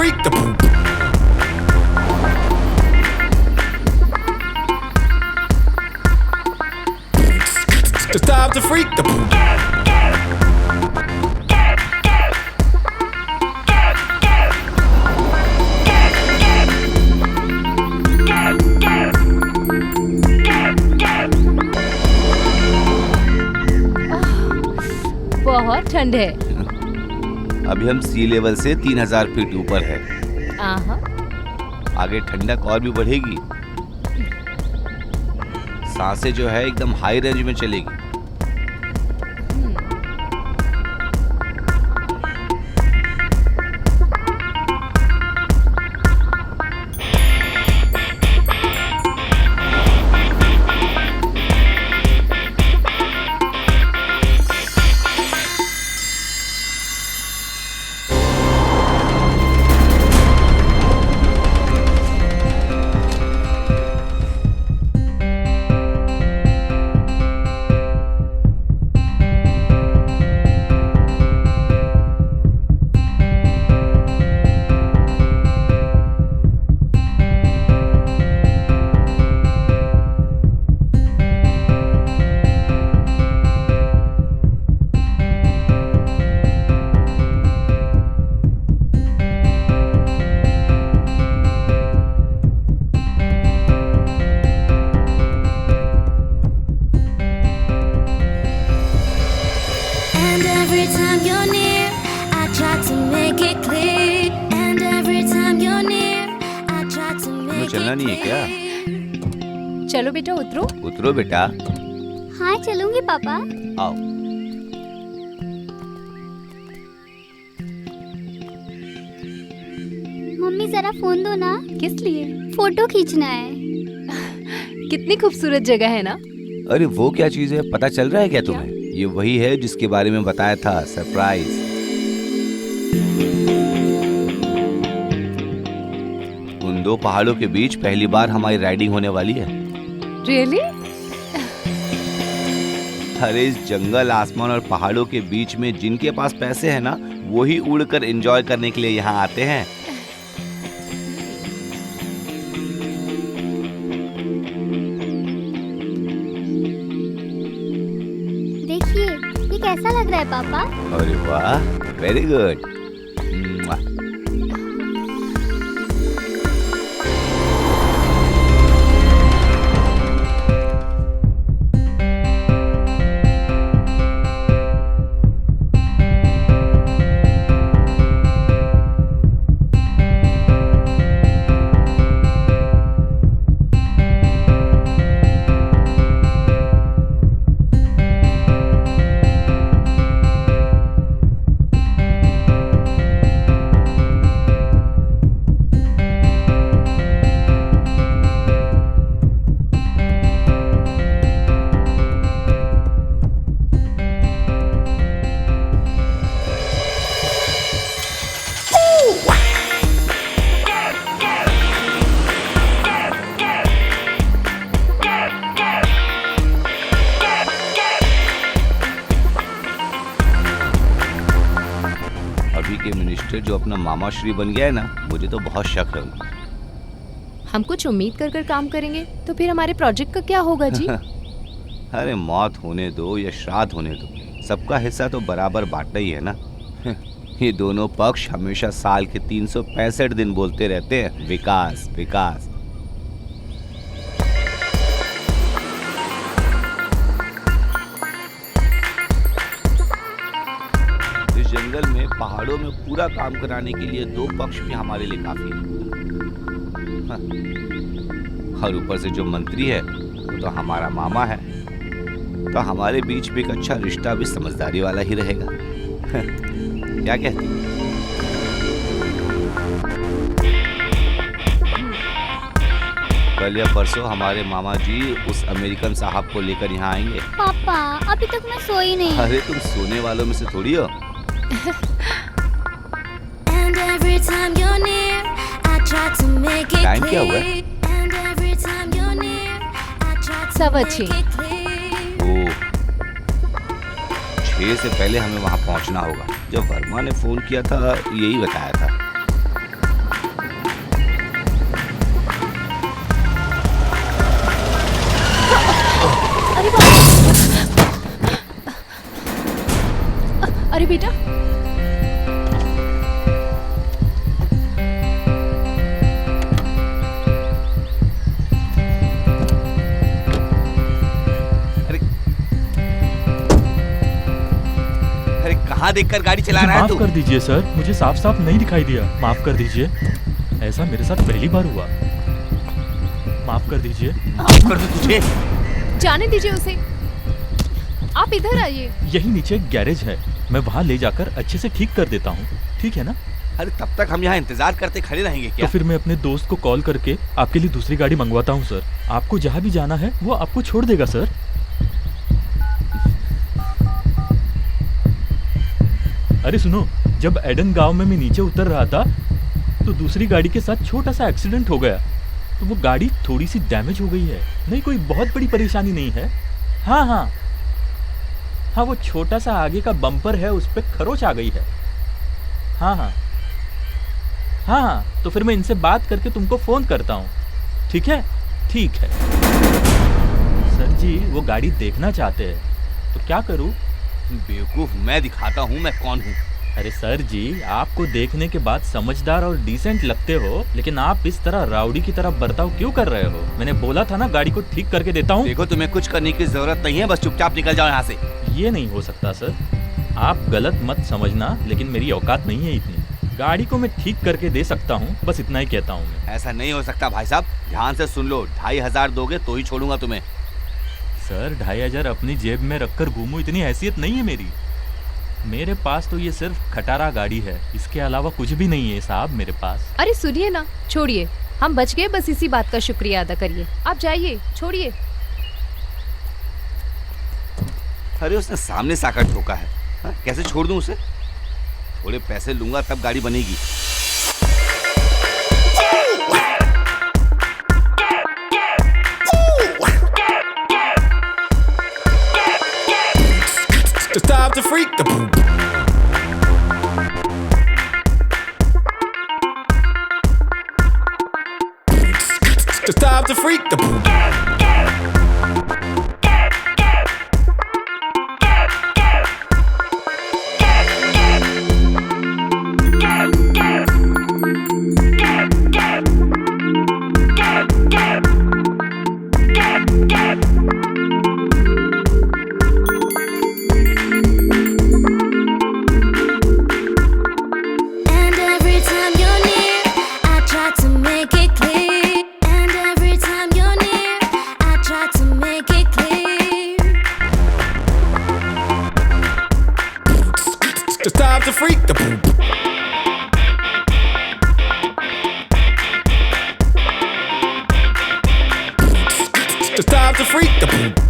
freak the poop. It's time to freak the poop. बहुत ठंड है। अभी हम सी लेवल से 3000 फीट ऊपर है। आहा। आगे ठंडक और भी बढ़ेगी। सांसें जो है एकदम हाई रेंज में चलेगी। चलना नहीं है क्या? चलो बेटा उतरो। उतरो बेटा। हाँ चलूंगी पापा। आओ। मम्मी जरा फोन दो ना। किस लिए? फोटो खींचना है। कितनी खूबसूरत जगह है ना। अरे वो क्या चीज है, पता चल रहा है क्या तुम्हें? ये वही है जिसके बारे में बताया था, सरप्राइज। उन दो पहाड़ों के बीच पहली बार हमारी राइडिंग होने वाली है। रियली? अरे इस जंगल, आसमान और पहाड़ों के बीच में जिनके पास पैसे हैं ना, वही उड़कर एंजॉय करने के लिए यहाँ आते हैं। देखिए ये कैसा लग रहा है पापा? अरे वाह, वेरी गुड। के मिनिस्टर जो अपना मामा श्री बन गया है ना, मुझे तो बहुत शक है। हम कुछ उम्मीद कर कर काम करेंगे तो फिर हमारे प्रोजेक्ट का क्या होगा जी? अरे मौत होने दो या श्राद्ध होने दो, सबका हिस्सा तो बराबर बांटना ही है ना। ये दोनों पक्ष हमेशा साल के 365 दिन बोलते रहते हैं विकास विकास। इस जंगल में, पहाड़ों में पूरा काम कराने के लिए दो पक्ष भी हमारे लिए काफी है। और ऊपर से जो मंत्री है वो तो हमारा मामा है, तो हमारे बीच भी एक अच्छा रिश्ता भी समझदारी वाला ही रहेगा। क्या कहती है? कल या परसों हमारे मामा जी उस अमेरिकन साहब को लेकर यहाँ आएंगे। पापा अभी तक मैं सोई नहीं। अरे तुम सोने वालों में से थोड़ी हो। टाइम क्या हुआ है? 6:15। ओह, 6 से पहले हमें वहाँ पहुँचना होगा। जब वर्मा ने फोन किया था यही बताया था। बेटा। कहाँ देखकर गाड़ी चला रहा है तू? माफ कर दीजिए सर, मुझे साफ साफ नहीं दिखाई दिया। माफ कर दीजिए, ऐसा मेरे साथ पहली बार हुआ। माफ कर दीजिए। माफ कर दो तुझे। जाने दीजिए उसे। आप इधर आइए। यही नीचे एक गैरेज है, मैं वहाँ ले जाकर अच्छे से ठीक कर देता हूँ, ठीक है ना? अरे तब तक हम यहाँ इंतजार करते खड़े रहेंगे क्या? तो फिर मैं अपने दोस्त को कॉल करके आपके लिए दूसरी गाड़ी मंगवाता हूँ सर। आपको जहाँ भी जाना है वो आपको छोड़ देगा सर। अरे सुनो, जब एडन गांव में मैं नीचे उतर रहा था तो दूसरी गाड़ी के साथ छोटा सा एक्सीडेंट हो गया। तो वो गाड़ी थोड़ी सी डैमेज हो गई है। नहीं, कोई बहुत बड़ी परेशानी नहीं है। हाँ, वो छोटा सा आगे का बम्पर है, उस पे खरोच आ गई है। हाँ, तो फिर मैं इनसे बात करके तुमको फोन करता हूँ, ठीक है? ठीक है सर जी, वो गाड़ी देखना चाहते हैं तो क्या करूँ? बेवकूफ, मैं दिखाता हूँ मैं कौन हूँ। अरे सर जी, आपको देखने के बाद समझदार और डिसेंट लगते हो, लेकिन आप इस तरह राउडी की तरह बर्ताव क्यों कर रहे हो? मैंने बोला था ना गाड़ी को ठीक करके देता हूँ। देखो, तुम्हें कुछ करने की जरूरत नहीं है, बस चुपचाप निकल जाओ यहाँ से। ये नहीं हो सकता सर, आप गलत मत समझना, लेकिन मेरी औकात नहीं है इतनी। गाड़ी को मैं ठीक करके दे सकता हूँ, बस इतना ही कहता हूँ मैं। ऐसा नहीं हो सकता भाई साहब, ध्यान से सुन लो, 2500 दोगे तो ही छोड़ूंगा तुम्हें। सर 2500 अपनी जेब में रखकर घूमूं, इतनी हैसियत नहीं है मेरी। मेरे पास तो ये सिर्फ खटारा गाड़ी है, इसके अलावा कुछ भी नहीं है साहब मेरे पास। अरे सुनिए ना, छोड़िए, हम बच गए, बस इसी बात का शुक्रिया अदा करिए। आप जाइए, छोड़िए। अरे उसने सामने से आकर ठोका है, कैसे छोड़ दूं उसे? थोड़े पैसे लूंगा तब गाड़ी बनेगी। It's time to freak the boom. It's time to freak the boom. It's time to freak the boom. It's time to freak the boom.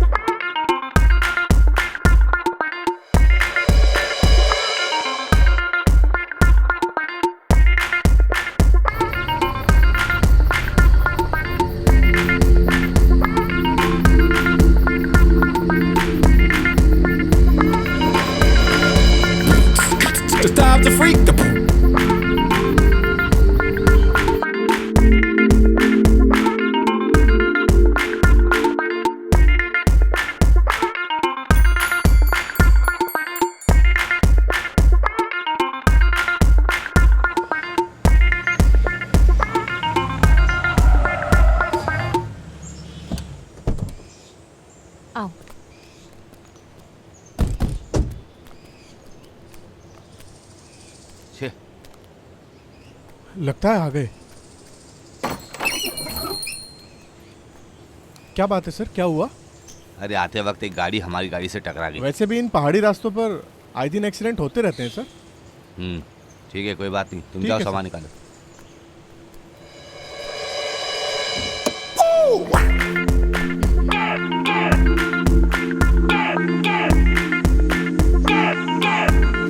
It's time to freak the boom. आओ। छे, लगता है आ गए। क्या बात है सर, क्या हुआ? अरे आते वक्त एक गाड़ी हमारी गाड़ी से टकरा गई। वैसे भी इन पहाड़ी रास्तों पर आए दिन एक्सीडेंट होते रहते हैं सर। ठीक है, कोई बात नहीं, तुम ठीक जाओ है, सामान सर। निकालो।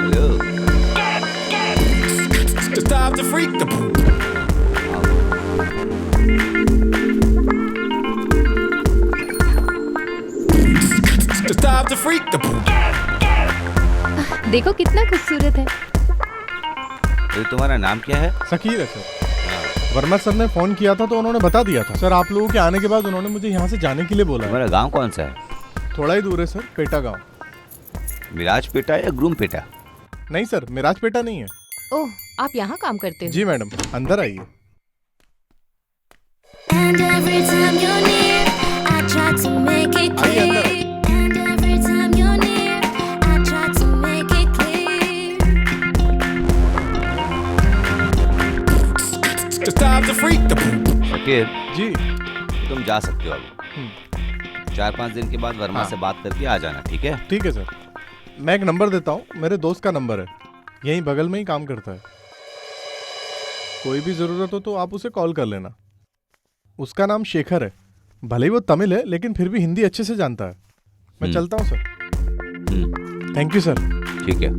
Hello, It's time to freak the boom. It's time to freak the boom. देखो कितना खूबसूरत है। अरे तुम्हारा नाम क्या है? शकील है सर। वर्मा सर ने फोन किया था तो उन्होंने बता दिया था सर। आप लोगों के आने के बाद उन्होंने मुझे यहाँ से जाने के लिए बोला है। तुम्हारा गांव कौन सा है? थोड़ा ही दूर है सर, पेटा गांव। मिराज पेटा या ग्रूम पेटा? नहीं सर, मेरा राजपेटा नहीं है। ओह, आप यहाँ काम करते हो? जी मैडम, अंदर आइए। And every time you're near, I try to make it आइए अंदर clear. आइए। And every time you're near, I try to make it clear. It's time to freak the poop. Shakir, जी तुम जा सकते हो अब। 4-5 दिन के बाद वर्मा से बात करके आ जाना, ठीक है? ठीक है सर। मैं एक नंबर देता हूँ, मेरे दोस्त का नंबर है, यहीं बगल में ही काम करता है। कोई भी ज़रूरत हो तो आप उसे कॉल कर लेना। उसका नाम शेखर है, भले ही वो तमिल है लेकिन फिर भी हिंदी अच्छे से जानता है। मैं चलता हूँ सर। Thank you sir. ठीक है।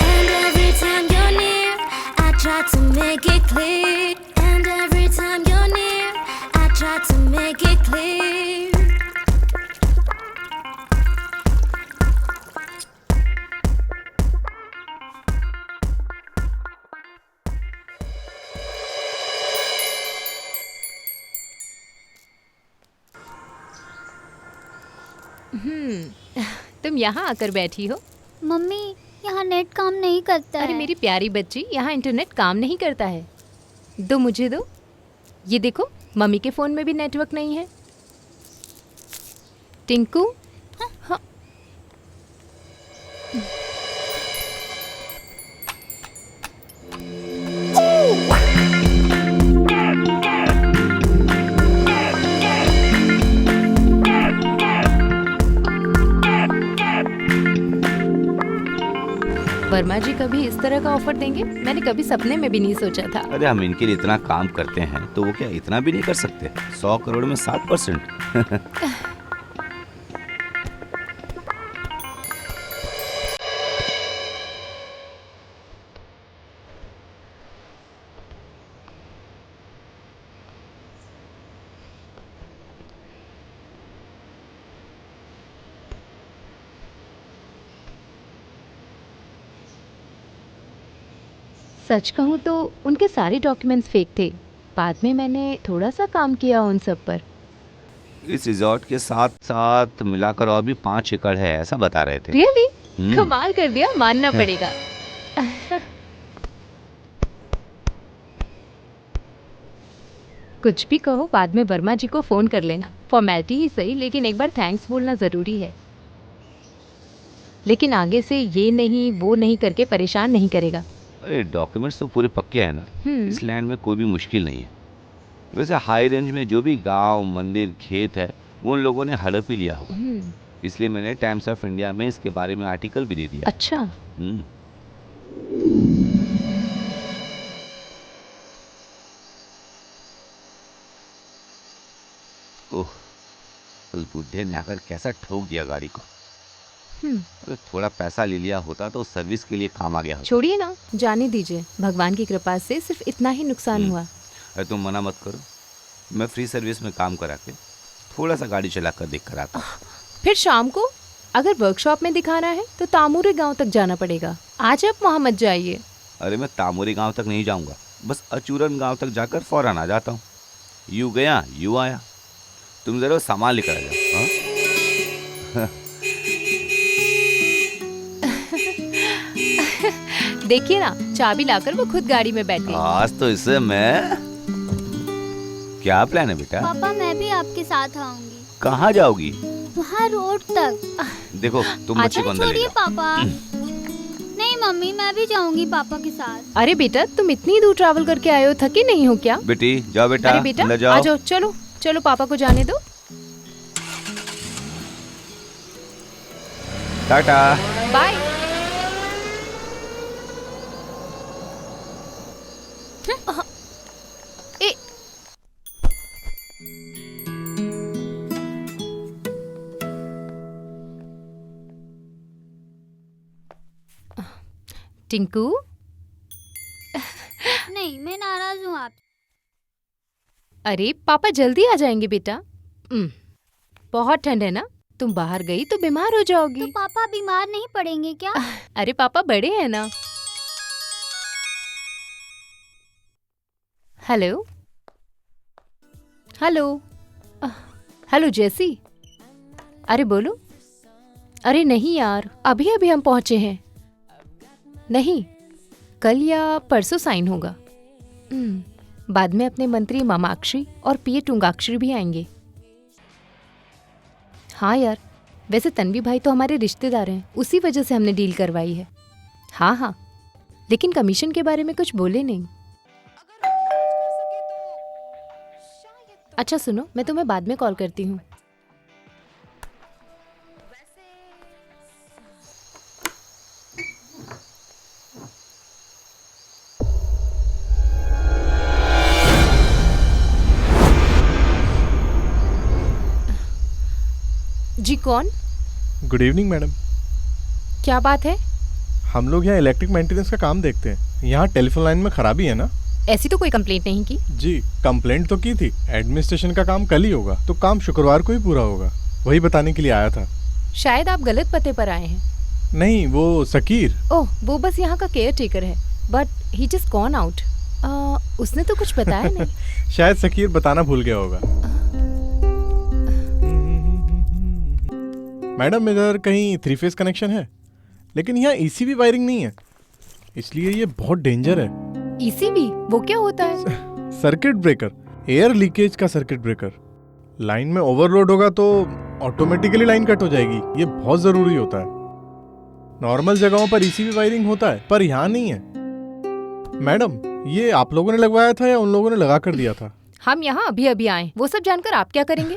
And every time you're near, I try to make it clear. And every time you're near, I try to make it clear. तुम यहाँ आकर बैठी हो? मम्मी, यहाँ नेट काम नहीं करता अरे है। मेरी प्यारी बच्ची, यहाँ इंटरनेट काम नहीं करता है। दो मुझे दो। ये देखो, मम्मी के फ़ोन में भी नेटवर्क नहीं है। टिंकू, हाँ। वर्मा जी कभी इस तरह का ऑफर देंगे? मैंने कभी सपने में भी नहीं सोचा था। अरे हम इनके लिए इतना काम करते हैं तो वो क्या इतना भी नहीं कर सकते? 100 करोड़ में 7%। सच कहूँ तो उनके सारे डॉक्यूमेंट्स फेक थे। बाद में मैंने थोड़ा सा काम किया उन सब पर। इस रिजॉर्ट के साथ साथ मिलाकर और भी 5 एकड़ है, ऐसा बता रहे थे। रियली? हम्म। कमाल कर दिया, मानना पड़ेगा। कुछ भी कहो, बाद में वर्मा जी को फोन कर लेना। फॉर्मेलिटी ही सही, लेकिन एक बार थैंक्स बोलना जरूरी है। लेकिन आगे से ये नहीं वो नहीं करके परेशान नहीं करेगा। अरे डॉक्यूमेंट्स तो पूरे पक्के हैं ना। इस लैंड में कोई भी मुश्किल नहीं है। वैसे हाई रेंज में जो भी गांव, मंदिर, खेत है वो उन लोगों ने हड़प ही लिया होगा। इसलिए मैंने टाइम्स ऑफ इंडिया में इसके बारे में आर्टिकल भी दे दिया। अच्छा, हम्म। ओह, उस बुढ़े ने आकर कैसा ठोक दिया गाड़ी को। अरे थोड़ा पैसा ले लिया होता तो सर्विस के लिए काम आ गया होता। छोड़िए ना, जाने दीजिए। भगवान की कृपा से सिर्फ इतना ही नुकसान हुआ। अरे तुम मना मत करो, मैं फ्री सर्विस में काम करा के थोड़ा सा गाड़ी चला कर देख कर आता हूँ। फिर शाम को अगर वर्कशॉप में दिखाना है तो तामूरी गांव तक जाना पड़ेगा। आज आप वहाँ मत जाइए। अरे मैं तामोरी गांव तक नहीं जाऊंगा, बस अचूरन गांव तक जाकर फौरन आ जाता हूँ। यूं गया यूं आया। तुम जरा सामान लेकर आ जाओ। हाँ? देखिए ना, चाबी लाकर वो खुद गाड़ी में बैठ गई। आज तो इसे मैं। क्या प्लान है बेटा? पापा, मैं भी आपके साथ आऊंगी। कहाँ जाओगी? वहाँ रोड तक। देखो तुम बच्ची को अंदर ले छोड़िए जाओ। पापा। नहीं मम्मी, मैं भी जाऊंगी पापा के साथ। अरे बेटा, तुम इतनी दूर ट्रैवल करके आए हो, थके नहीं हो क्या? बेटी जाओ बेटा, अरे बेटा, अंदर आ जाओ। जाओ। चलो चलो, पापा को जाने दो। टाटा। बाय। ए, टिंकू, नहीं, मैं अरे पापा जल्दी आ जाएंगे बेटा। बहुत ठंड है ना, तुम बाहर गई तो बीमार हो तो जाओगी। पापा बीमार नहीं पड़ेंगे क्या? अरे पापा बड़े हैं ना। हेलो हेलो हेलो जेसी। अरे बोलो। अरे नहीं यार, अभी अभी हम पहुंचे हैं। नहीं, कल या परसों साइन होगा। बाद में अपने मंत्री मामाक्षी और पीए टुंगाक्षरी भी आएंगे। हाँ यार, वैसे तन्वी भाई तो हमारे रिश्तेदार हैं, उसी वजह से हमने डील करवाई है। हाँ हाँ, लेकिन कमीशन के बारे में कुछ बोले नहीं। अच्छा सुनो, मैं तुम्हें बाद में कॉल करती हूँ। जी कौन? Good evening madam. क्या बात है? हम लोग यहाँ इलेक्ट्रिक मेंटेनेंस का काम देखते हैं। यहाँ टेलीफोन लाइन में खराबी है ना? ऐसी तो कोई कंप्लेंट नहीं की। जी कंप्लेंट तो की थी। एडमिनिस्ट्रेशन का काम कल ही होगा, तो काम शुक्रवार को ही पूरा होगा। वही बताने के लिए आया था। शायद आप गलत पते पर आए हैं। नहीं, वो सकीर। ओह, वो बस यहाँ का केयर टेकर है, but he just gone out. उसने तो कुछ बताया नहीं। शायद सकीर बताना भूल गया होगा। मैडम इधर कहीं 3 फेज कनेक्शन है, लेकिन यहाँ ईसीबी वायरिंग नहीं है, इसलिए ये बहुत डेंजर है। ईसीबी वो क्या होता है? सर्किट ब्रेकर, एयर लीकेज का सर्किट ब्रेकर। लाइन में ओवरलोड होगा तो ऑटोमेटिकली लाइन कट हो जाएगी। ये बहुत जरूरी होता है। नॉर्मल जगहों पर ईसीबी वायरिंग होता है, पर यहाँ नहीं है। मैडम, ये आप लोगों ने लगवाया था या उन लोगों ने लगा कर दिया था? हम यहाँ अभी अभी आए, वो सब जानकर आप क्या करेंगे?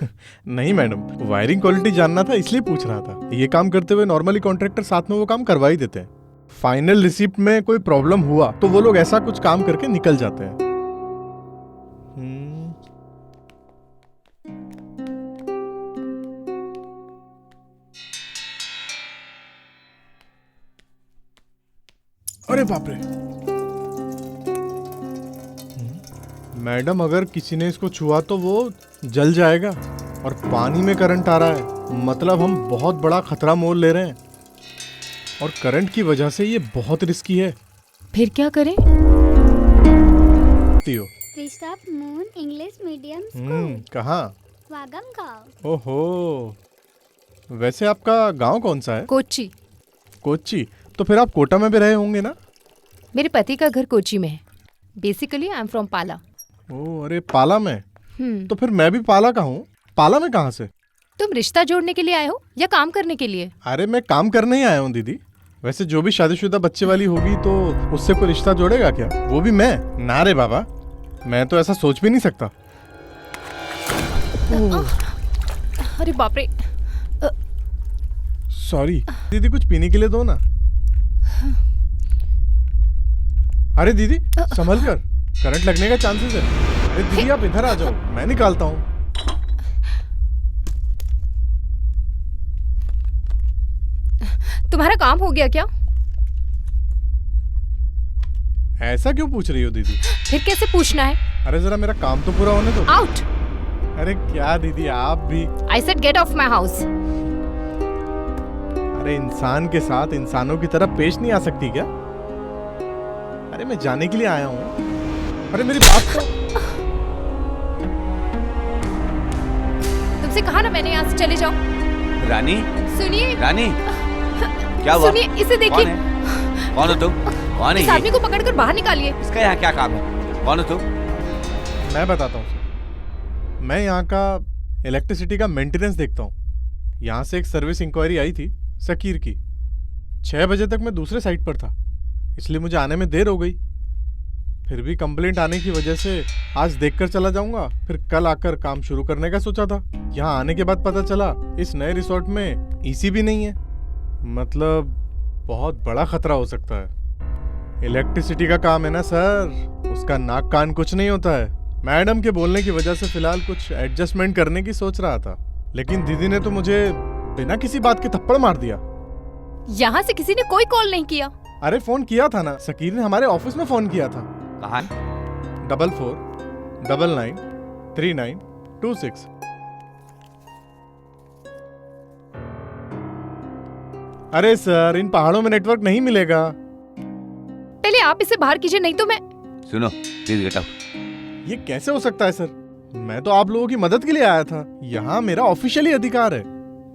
नहीं मैडम, वायरिंग क्वालिटी जानना था इसलिए पूछ रहा था। ये काम करते हुए नॉर्मली कॉन्ट्रैक्टर साथ में वो काम करवा ही देते हैं। फाइनल रिसिप्ट में कोई प्रॉब्लम हुआ तो वो लोग ऐसा कुछ काम करके निकल जाते हैं। अरे बाप रे मैडम, अगर किसी ने इसको छुआ तो वो जल जाएगा। और पानी में करंट आ रहा है, मतलब हम बहुत बड़ा खतरा मोल ले रहे हैं। और करंट की वजह से ये बहुत रिस्की है। फिर क्या करें? क्रिस्टफ मून इंग्लिश मीडियम स्कूल। कहाँ? वागम गाँव। ओहो, वैसे आपका गांव कौन सा है? कोच्चि। कोच्चि? तो फिर आप कोटा में भी रहे होंगे ना? मेरे पति का घर कोच्चि में है। बेसिकली आई एम फ्रॉम पाला। ओह, अरे पाला में? तो फिर मैं भी पाला का हूँ। पाला में कहाँ से? तुम रिश्ता जोड़ने के लिए आए हो या काम करने के लिए? अरे मैं काम करने ही आया हूँ दीदी। वैसे जो भी शादीशुदा बच्चे वाली होगी तो उससे कोई रिश्ता जोड़ेगा क्या? वो भी मैं? ना रे बाबा, मैं तो ऐसा सोच भी नहीं सकता। अरे बाप रे। सॉरी दीदी, कुछ पीने के लिए दो ना। अरे दीदी संभल कर, करंट लगने का चांसेस है। अरे दीदी आप इधर आ जाओ, मैं निकालता हूँ। तुम्हारा काम हो गया क्या? ऐसा क्यों पूछ रही हो दीदी? फिर कैसे पूछना है? अरे जरा मेरा काम तो पूरा होने दो। आउट। अरे क्या दीदी आप भी? I said get of my house. अरे इंसान के साथ इंसानों की तरह पेश नहीं आ सकती क्या? अरे मैं जाने के लिए आया हूँ। अरे मेरी बात तो। तुमसे कहा ना मैंने, यहाँ से चले जाओ। रानी, सुनिए। रानी, क्या हुआ? सुनिए, इसे देखिए। कौन हो तुम? कौन है इस ये? आदमी को पकड़कर बाहर निकालिए। इसका यहाँ क्या काम है? कौन हो तुम? मैं बताता हूँ सर। मैं यहाँ का इलेक्ट्रिसिटी का मेंटेनेंस देखता हूँ। यहाँ से एक सर्विस इंक्वायरी आई थी सकीर की। 6 बजे तक मैं दूसरे साइट पर था, इसलिए मुझे आने में देर हो गई। फिर भी कंप्लेंट आने की वजह से आज देखकर चला जाऊंगा, फिर कल आकर काम शुरू करने का सोचा था। यहाँ आने के बाद पता चला इस नए रिसोर्ट में ईसीबी नहीं है। मतलब बहुत बड़ा खतरा हो सकता है। इलेक्ट्रिसिटी का काम है ना सर, उसका नाक कान कुछ नहीं होता है। मैडम के बोलने की वजह से फिलहाल कुछ एडजस्टमेंट करने की सोच रहा था, लेकिन दीदी ने तो मुझे बिना किसी बात के थप्पड़ मार दिया। यहाँ से किसी ने कोई कॉल नहीं किया? अरे फोन किया था ना, सकीर ने हमारे ऑफिस में फोन किया था। कहाँ? 4499 3926। अरे सर, इन पहाड़ों में नेटवर्क नहीं मिलेगा। पहले आप इसे बाहर कीजिए, नहीं तो मैं। सुनो, प्लीज गेट आउट। ये कैसे हो सकता है सर? मैं तो आप लोगों की मदद के लिए आया था। यहाँ मेरा ऑफिशियली अधिकार है।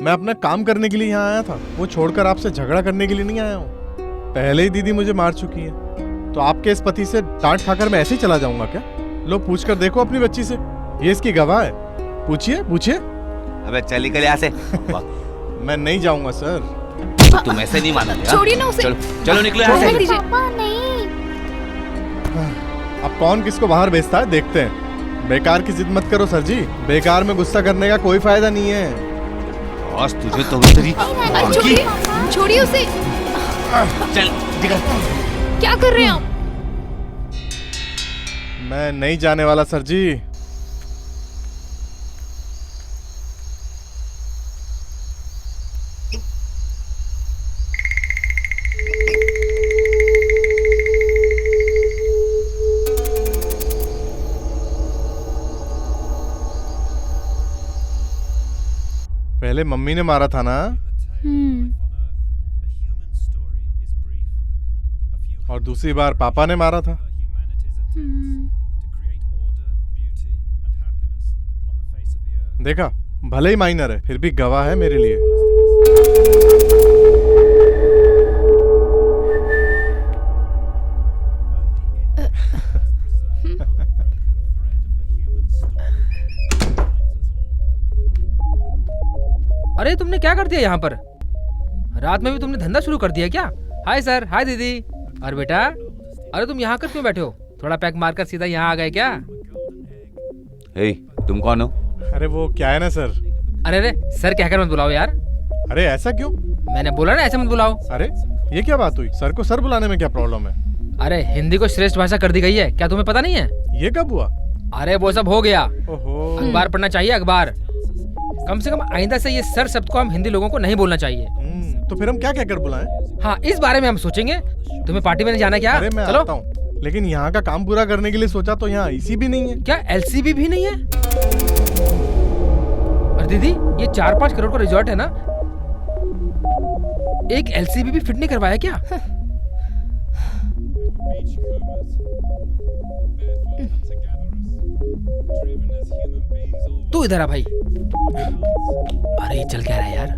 मैं अपना काम करने के लिए यहाँ आया था, वो छोड़कर आपसे झगड़ा करने के लिए नहीं आया हूँ। पहले ही दीदी मुझे मार चुकी है, तो आपके इस पति से डांट खाकर मैं ऐसे ही चला जाऊंगा क्या? लो, पूछ कर देखो अपनी बच्ची से, ये इसकी गवाह है। पूछिए पूछिए। अबे चल निकल यहाँ से। मैं नहीं जाऊंगा सर। तुम ऐसे नहीं मानोगे? छोड़िए ना उसे। चलो चलो निकलो यहाँ छोड़ से। दीजिए। पापा नहीं। अब कौन किसको बाहर भेजता है देखते हैं। बेकार की जिद मत करो सर जी, बेकार में गुस्सा करने का कोई फायदा नहीं है। बॉस तुझे तो तेरी अरे छोड़िए, छोड़िए उसे। चल निकल। क्या कर रहे हैं आप? मैं नहीं जाने वाला सर जी। पहले मम्मी ने मारा था ना, और दूसरी बार पापा ने मारा था। देखा, भले ही माइनर है, फिर भी गवाह है मेरे लिए। अरे तुमने क्या कर दिया यहाँ पर? रात में भी तुमने धंधा शुरू कर दिया क्या? हाय सर, हाय दीदी। अरे बेटा, अरे तुम यहाँ कर क्यों बैठे हो? थोड़ा पैक मारकर सीधा यहाँ आ गए क्या? हे, तुम कौन हो? अरे वो क्या है ना सर। अरे रे, सर कहकर मत बुलाओ यार। अरे ऐसा क्यों? मैंने बोला ना ऐसे मत बुलाओ। अरे ये क्या बात हुई? सर को सर बुलाने में क्या प्रॉब्लम है? अरे हिंदी को श्रेष्ठ भाषा कर दी गई है, क्या तुम्हें पता नहीं है? ये कब हुआ? अरे वो सब हो गया। ओहो। अखबार पढ़ना चाहिए, अखबार। कम से कम आइंदा से ये सर शब्द को हम हिंदी लोगों को नहीं बोलना चाहिए। तो फिर हम क्या कहकर बुलाएं? हाँ, इस बारे में हम सोचेंगे। तुम्हें पार्टी में नहीं जाना क्या? अरे मैं चलो। आता हूँ, लेकिन यहाँ का काम पूरा करने के लिए सोचा तो यहाँ इसी भी नहीं है। क्या एलसीबी भी नहीं है? अरे दीदी, ये 4-5 करोड़ का रिजॉर्ट है ना, एक एलसीबी भी फिट नहीं करवाया क्या? तू इधर आ भाई। अरे चल क्या रहा है यार?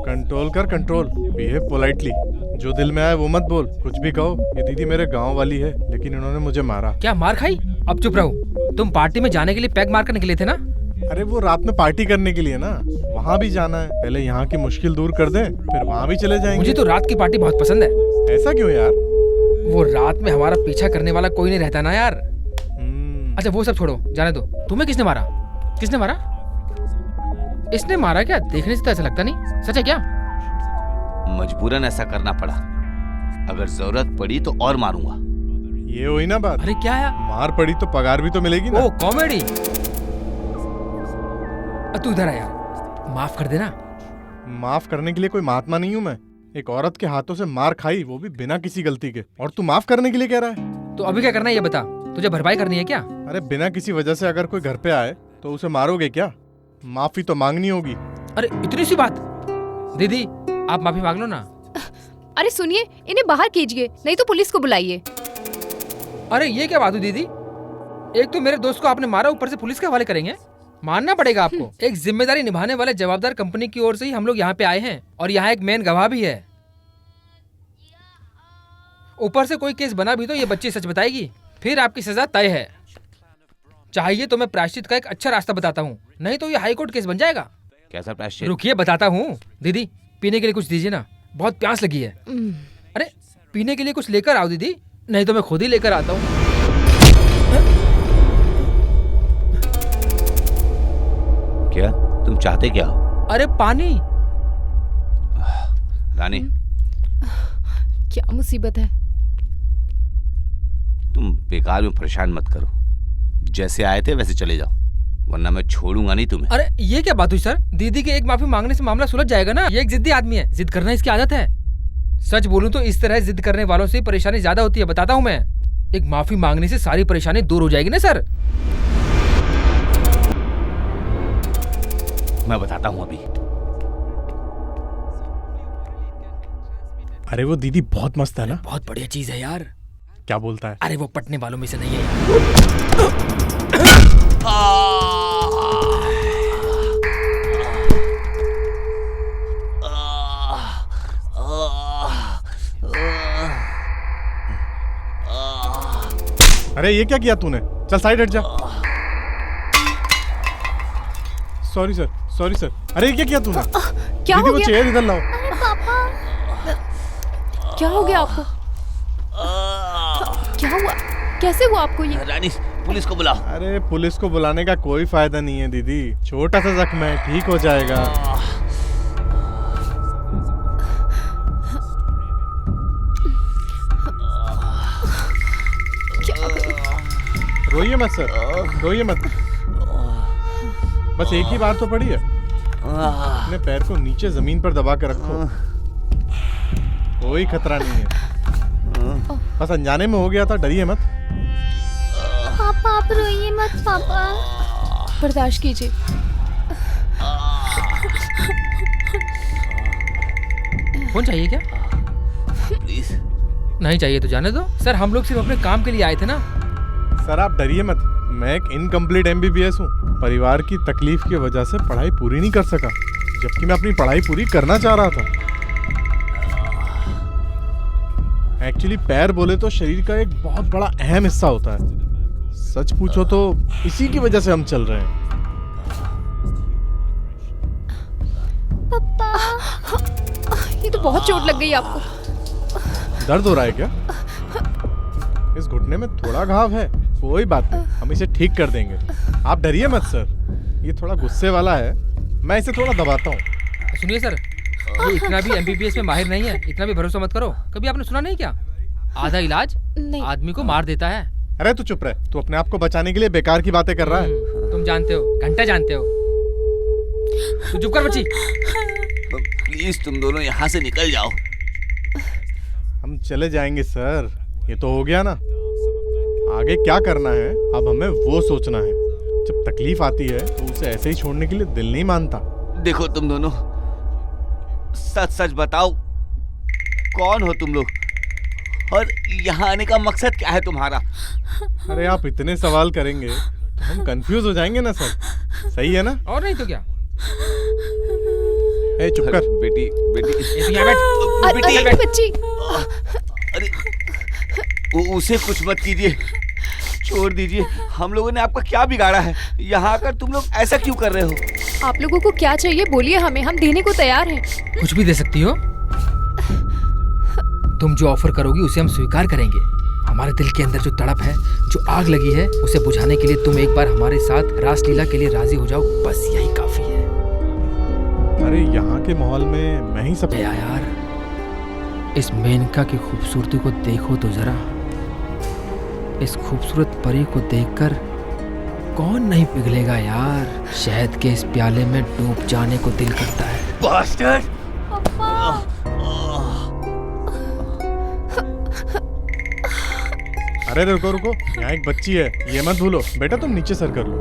कंट्रोल कर, कंट्रोल। Behave politely. जो दिल में आए वो मत बोल, कुछ भी कहो। ये दीदी मेरे गांव वाली है, लेकिन इन्होंने मुझे मारा। क्या मार खाई? अब चुप रहो। तुम पार्टी में जाने के लिए पैक मार कर निकले थे ना? अरे वो रात में पार्टी करने के लिए ना, वहाँ भी जाना है। पहले यहाँ की मुश्किल दूर कर दें, फिर वहाँ भी चले जाएंगे। मुझे तो रात की पार्टी बहुत पसंद है। ऐसा क्यों यार? वो रात में हमारा पीछा करने वाला कोई नहीं रहता ना यार। अच्छा वो सब छोड़ो, जाने दो। तुम्हें किसने मारा? किसने मारा? इसने मारा क्या? देखने से तो ऐसा लगता नहीं। सच है क्या? मजबूरन ऐसा करना पड़ा। अगर जरूरत पड़ी तो और मारूंगा। ये हुई ना बात। अरे क्या है? मार पड़ी तो पगार भी तो मिलेगी ना। ओ कॉमेडी। तू इधर आ यार, माफ कर देना। माफ करने के लिए कोई महात्मा नहीं हूँ मैं। एक औरत के हाथों से मार खाई, वो भी बिना किसी गलती के, और तू माफ करने के लिए कह रहा है? तो अभी क्या करना है ये बता। तुझे भरपाई करनी है क्या? अरे बिना किसी वजह से अगर कोई घर पे आए तो उसे मारोगे क्या? माफी तो मांगनी होगी। अरे इतनी सी बात। दीदी आप माफी मांग लो ना। अरे सुनिए, इन्हें बाहर कीजिए, नहीं तो पुलिस को बुलाइए। अरे ये क्या बात हुई दीदी? एक तो मेरे दोस्त को आपने मारा, ऊपर से पुलिस के हवाले करेंगे? मानना पड़ेगा आपको। एक जिम्मेदारी निभाने वाले जवाबदार कंपनी की ओर से ही हम लोग यहाँ पे आए हैं, और यहाँ एक मेन गवाह भी है। ऊपर से कोई केस बना भी तो ये बच्ची सच बताएगी, फिर आपकी सजा तय है। चाहिए तो मैं प्रायश्चित का एक अच्छा रास्ता बताता हूँ, नहीं तो ये हाई कोर्ट केस बन जाएगा। कैसा प्रायश्चित? रुकिए बताता हूँ। दीदी पीने के लिए कुछ दीजिए ना, बहुत प्यास लगी है। अरे पीने के लिए कुछ लेकर आओ दीदी, नहीं तो मैं खुद ही लेकर आता हूँ। क्या तुम चाहते क्या हो? अरे पानी। रानी क्या मुसीबत है? तुम बेकार में परेशान मत करो। जैसे आए थे वैसे चले जाओ, वरना मैं छोड़ूंगा नहीं तुम्हें। अरे ये क्या बात हुई सर? दीदी के एक माफी मांगने से मामला सुलझ जाएगा ना? ये एक जिद्दी आदमी है, जिद करना इसकी आदत है। सच बोलूं तो इस तरह जिद करने वालों से परेशानी ज्यादा होती है, बताता हूँ मैं। एक माफी मांगने से सारी परेशानी दूर हो जाएगी ना सर? मैं बताता हूँ अभी। अरे वो दीदी बहुत मस्त है ना। बहुत बढ़िया चीज है यार। क्या बोलता है? अरे वो पटने वालों में से नहीं है यार। अरे ये क्या किया तूने? चल साइड हट जा। Sorry sir, sorry sir. अरे ये क्या किया तूने? क्या दीदी हो वो गया? चेयर इधर लाओ। अरे पापा, क्या हो गया आपको? क्या हुआ? कैसे हुआ आपको ये? रानी, पुलिस को बुलाओ। अरे पुलिस को बुलाने का कोई फायदा नहीं है दीदी, छोटा सा जख्म है, ठीक हो जाएगा। रोइए मत सर, रोइए मत। बस एक ही बार तो पड़ी है। अपने पैर को नीचे जमीन पर दबा के रखो, कोई खतरा नहीं है। बस अनजाने में हो गया था, डरिए मत। पापा आप रोइए मत पापा। बर्दाश्त कीजिए। फोन चाहिए क्या? प्लीज। नहीं चाहिए तो जाने दो सर, हम लोग सिर्फ अपने काम के लिए आए थे ना। सर आप डरिए मत, मैं एक इनकम्प्लीट MBBS हूँ। परिवार की तकलीफ की वजह से पढ़ाई पूरी नहीं कर सका, जबकि मैं अपनी पढ़ाई पूरी करना चाह रहा था। एक्चुअली पैर बोले तो शरीर का एक बहुत बड़ा अहम हिस्सा होता है। सच पूछो तो इसी की वजह से हम चल रहे हैं। ये तो बहुत चोट लग गई आपको। दर्द हो रहा है क्या? इस घुटने में थोड़ा घाव है, कोई बात नहीं, हम इसे ठीक कर देंगे। आप डरिए मत सर, ये थोड़ा गुस्से वाला है, मैं इसे थोड़ा दबाता हूँ। सुनिए सर, ये इतना भी MBBS में माहिर नहीं है, इतना भी भरोसा मत करो। कभी आपने सुना नहीं क्या, आधा इलाज नहीं। आदमी को मार देता है। अरे तू चुप रह, तू अपने आप को बचाने के लिए बेकार की बातें कर रहा है। तुम जानते हो, घंटा जानते हो। तू चुप कर बच्ची। प्लीज तुम दोनों यहाँ से निकल जाओ। हम चले जाएंगे सर, ये तो हो गया ना। आगे क्या करना है अब हमें वो सोचना है। जब तकलीफ आती है तो उसे ऐसे ही छोड़ने के लिए दिल नहीं मानता। देखो तुम दोनों, सच सच बताओ, कौन हो तुम लोग और यहाँ आने का मकसद क्या है तुम्हारा? अरे आप इतने सवाल करेंगे तो हम कंफ्यूज हो जाएंगे ना सर, सही है ना? और नहीं तो क्या। ए चुप कर। बेटी बेटी ये तो यहाँ बैठ। बेटी, अरे बच्ची, अरे उसे कुछ मत कीजिए, छोड़ दीजिए। हम लोगों ने आपका क्या बिगाड़ा है? यहाँ आकर तुम लोग ऐसा क्यों कर रहे हो? आप लोगों को क्या चाहिए बोलिए हमें, हम देने को तैयार हैं। कुछ भी दे सकती हो। तुम जो ऑफर करोगी उसे हम स्वीकार करेंगे। हमारे दिल के अंदर जो तड़प है, जो आग लगी है, उसे बुझाने के लिए तुम एक बार हमारे साथ रासलीला के लिए राजी हो जाओ, बस यही काफी है। अरे यहाँ के माहौल में मैं ही सब। दया यार, इस मेनका की खूबसूरती को देखो तो जरा। इस खूबसूरत परी को देखकर कौन नहीं पिघलेगा यार। शहद के इस प्याले में डूब जाने को दिल करता है। बास्टर्ड! अरे रुको रुको, यहाँ एक बच्ची है, ये मत भूलो। बेटा तुम नीचे सर कर लो।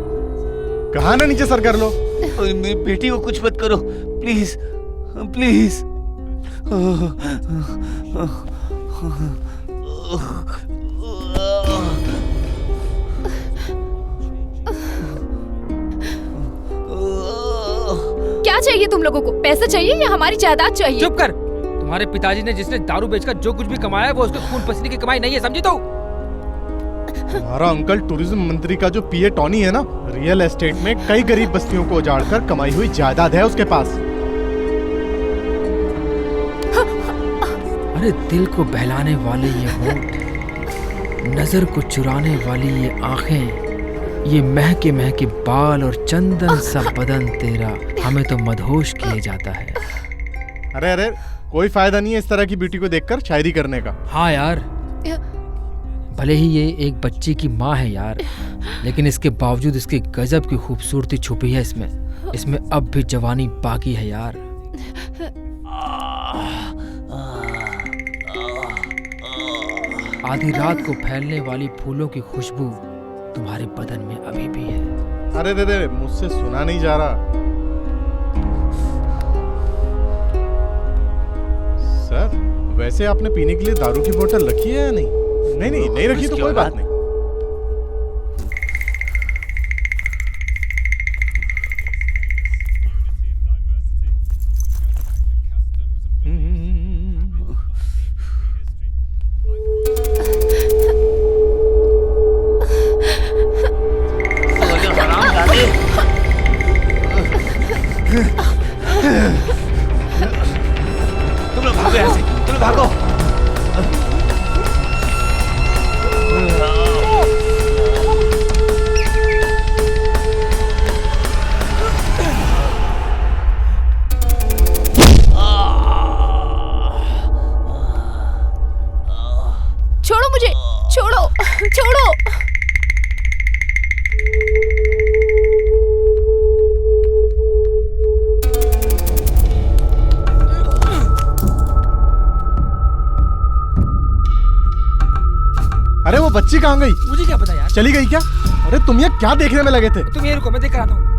कहा ना नीचे सर कर लो। मेरी बेटी को कुछ मत करो प्लीज, प्लीज। क्या चाहिए तुम लोगों को? पैसा चाहिए या हमारी जायदाद चाहिए? चुप कर। तुम्हारे पिताजी ने जिसने दारू बेचकर जो कुछ भी कमाया है वो उसके खून पसीने की कमाई नहीं है, समझी? तो हमारा अंकल टूरिज्म मंत्री का जो PA टॉनी है ना, रियल एस्टेट में कई गरीब बस्तियों को उजाड़कर कमाई हुई जायदाद है उसके पास। अरे दिल को बहलाने वाले ये होंठ, नजर को चुराने वाली ये आंखें, ये महके महके बाल और चंदन सा बदन तेरा हमें तो मदहोश किए जाता है। अरे अरे कोई फायदा नहीं है इस तरह की ब्यूटी को देखकर शायरी करने का। हाँ यार, भले ही ये एक बच्ची की माँ है यार, लेकिन इसके बावजूद इसकी गजब की खूबसूरती छुपी है इसमें अब भी जवानी बाकी है यार। आधी रात को फैलने वाली फूलों की खुशबू तुम्हारे बदन में अभी भी है। अरे रे रे मुझसे सुना नहीं जा रहा। सर, वैसे आपने पीने के लिए दारू की बोतल रखी है या नहीं? नहीं रखी तो कोई बात नहीं। तुम लोग भागो यहाँ से, तुम लोग भागो। छोड़ो मुझे, छोड़ो, छोड़ो। अरे वो बच्ची कहाँ गई? मुझे क्या पता यार। चली गई क्या? अरे तुम ये क्या देखने में लगे थे? तुम ये रुको, मैं देख कर आता हूँ।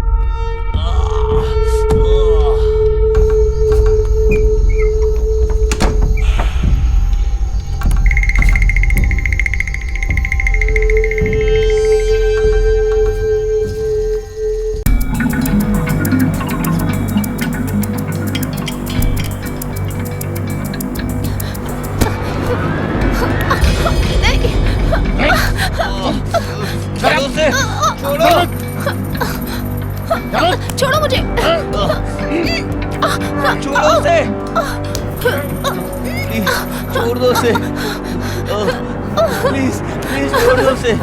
छोड़ो मुझे। छोड़ो उसे, छोड़ दो उसे, प्लीज प्लीज छोड़ दो उसे,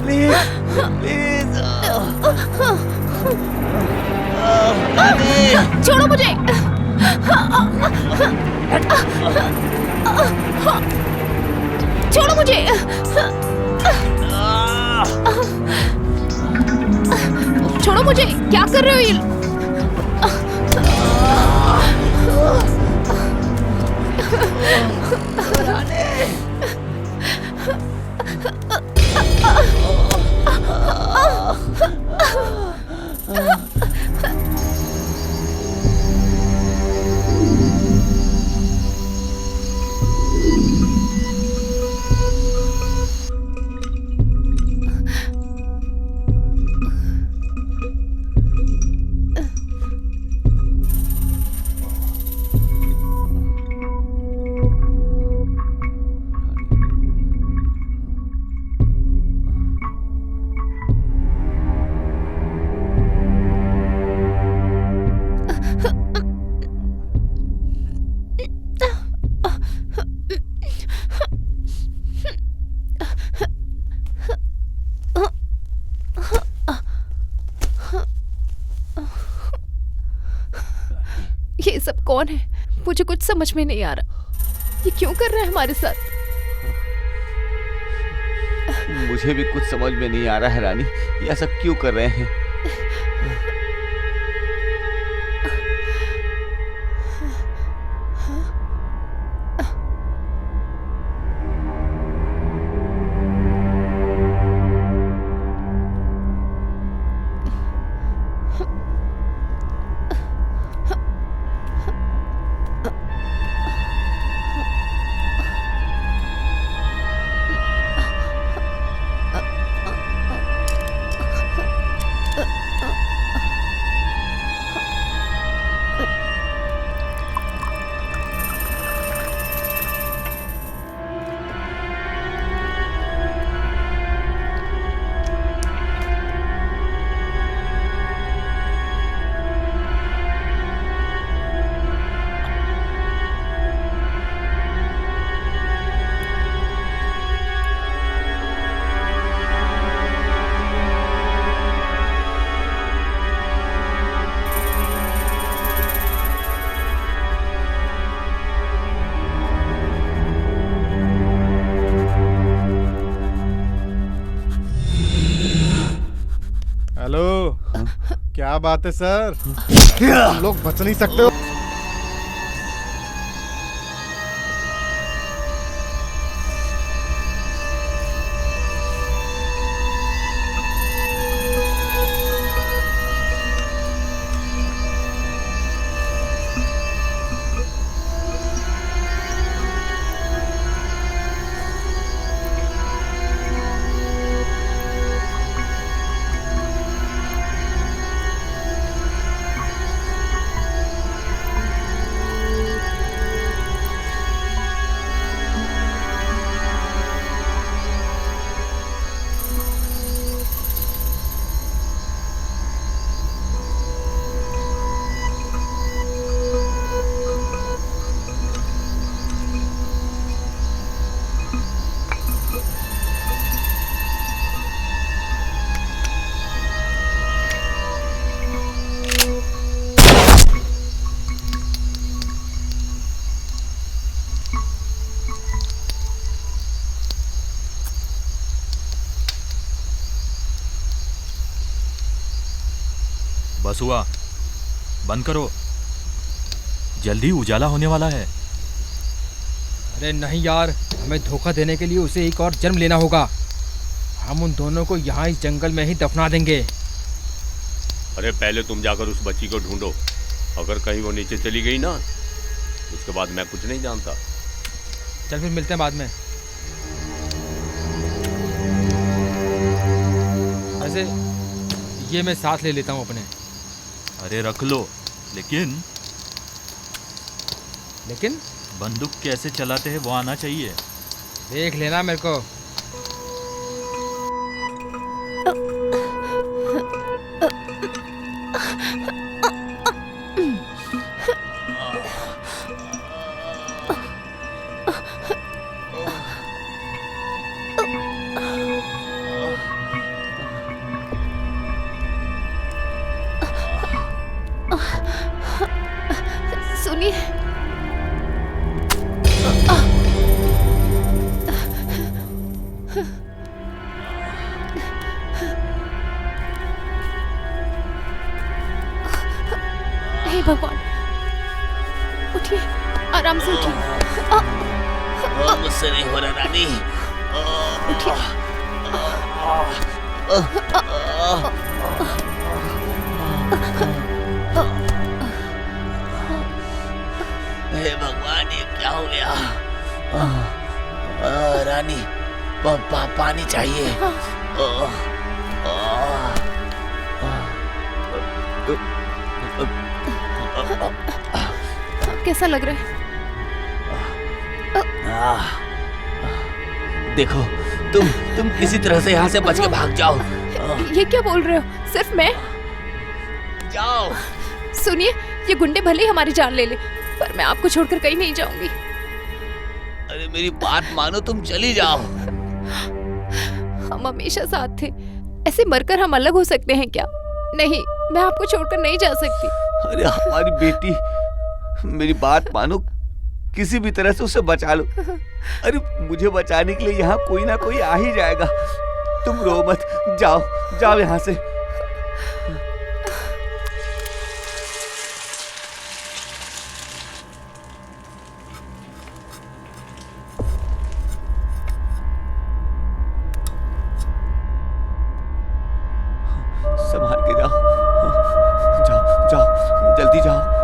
प्लीज प्लीज। छोड़ो मुझे। छोड़ो मुझे। छोड़ो मुझे, क्या कर रहे हो ये? ये सब कौन है? मुझे कुछ समझ में नहीं आ रहा। ये क्यों कर रहा है हमारे साथ? मुझे भी कुछ समझ में नहीं आ रहा है रानी, ये ऐसा क्यों कर रहे हैं? हेलो, क्या बात है सर? तुम लोग बच नहीं सकते हो? बस हुआ, बंद करो, जल्दी उजाला होने वाला है। अरे नहीं यार, हमें धोखा देने के लिए उसे एक और जन्म लेना होगा। हम उन दोनों को यहाँ इस जंगल में ही दफना देंगे। अरे पहले तुम जाकर उस बच्ची को ढूंढो, अगर कहीं वो नीचे चली गई ना, उसके बाद मैं कुछ नहीं जानता। चल फिर मिलते हैं बाद में। वैसे ये मैं साथ ले लेता हूँ अपने। अरे रख लो, लेकिन बंदूक कैसे चलाते हैं वो आना चाहिए। देख लेना मेरे को। सुनिए, हे भगवान, उठिए, आराम से उठिए। मुझसे नहीं हो रहा रानी। हे भगवान, ये क्या हो गया? रानी, पानी चाहिए। कैसा लग रहा है? देखो, तुम किसी तरह से यहाँ से बच के भाग जाओ। ये क्या बोल रहे हो? सिर्फ मैं? जाओ। सुनिए, ये गुंडे भले ही हमारी जान ले ले, पर मैं आपको छोड़कर कहीं नहीं जाऊंगी। अरे मेरी बात मानो, तुम चली जाओ। हम हमेशा साथ थे, ऐसे मरकर हम अलग हो सकते हैं क्या? नहीं, मैं आपको छोड़कर नहीं जा सकती। अरे हमारी बेटी, मेरी बात मानो, किसी भी तरह से उसे बचा लो। अरे मुझे बचाने के लिए यहाँ कोई ना कोई आ ही जाएगा। तुम रो मत, जाओ जाओ यहाँ से। संभाल के जाओ, जाओ जाओ, जल्दी जाओ।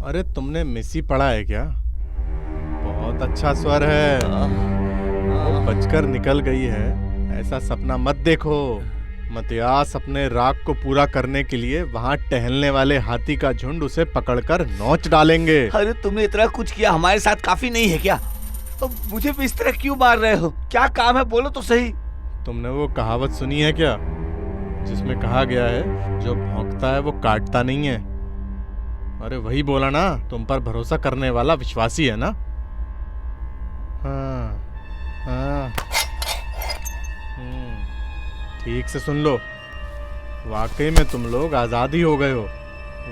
अरे तुमने मिसी पढ़ा है क्या? बहुत अच्छा स्वर है। वो बचकर निकल गई है, ऐसा सपना मत देखो। मतियास अपने राग को पूरा करने के लिए वहाँ टहलने वाले हाथी का झुंड उसे पकड़कर नोच डालेंगे। अरे तुमने इतना कुछ किया, हमारे साथ काफी नहीं है क्या? तो मुझे भी इस तरह क्यों मार रहे हो? क्या काम है, बोलो तो सही। तुमने वो कहावत सुनी है क्या, जिसमें कहा गया है जो भौंकता है वो काटता नहीं है? अरे वही बोला ना, तुम पर भरोसा करने वाला विश्वासी है ना। हाँ, हाँ। ठीक से सुन लो, वाकई में तुम लोग आजाद ही हो गए हो।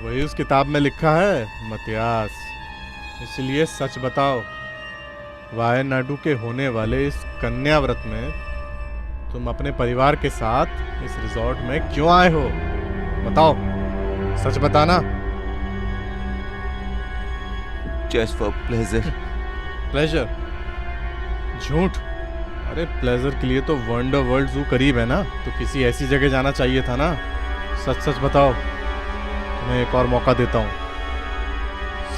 वही उस किताब में लिखा है, मतियास। इसलिए सच बताओ, वायनाडु के होने वाले इस कन्या व्रत में तुम अपने परिवार के साथ इस रिजॉर्ट में क्यों आए हो? बताओ, सच बताना। Just for pleasure. प्लेजर? झूठ। अरे प्लेजर के लिए तो वंडर वर्ल्ड जू करीब है ना, तो किसी ऐसी जगह जाना चाहिए था ना। सच सच बताओ, तुम्हें एक और मौका देता हूँ।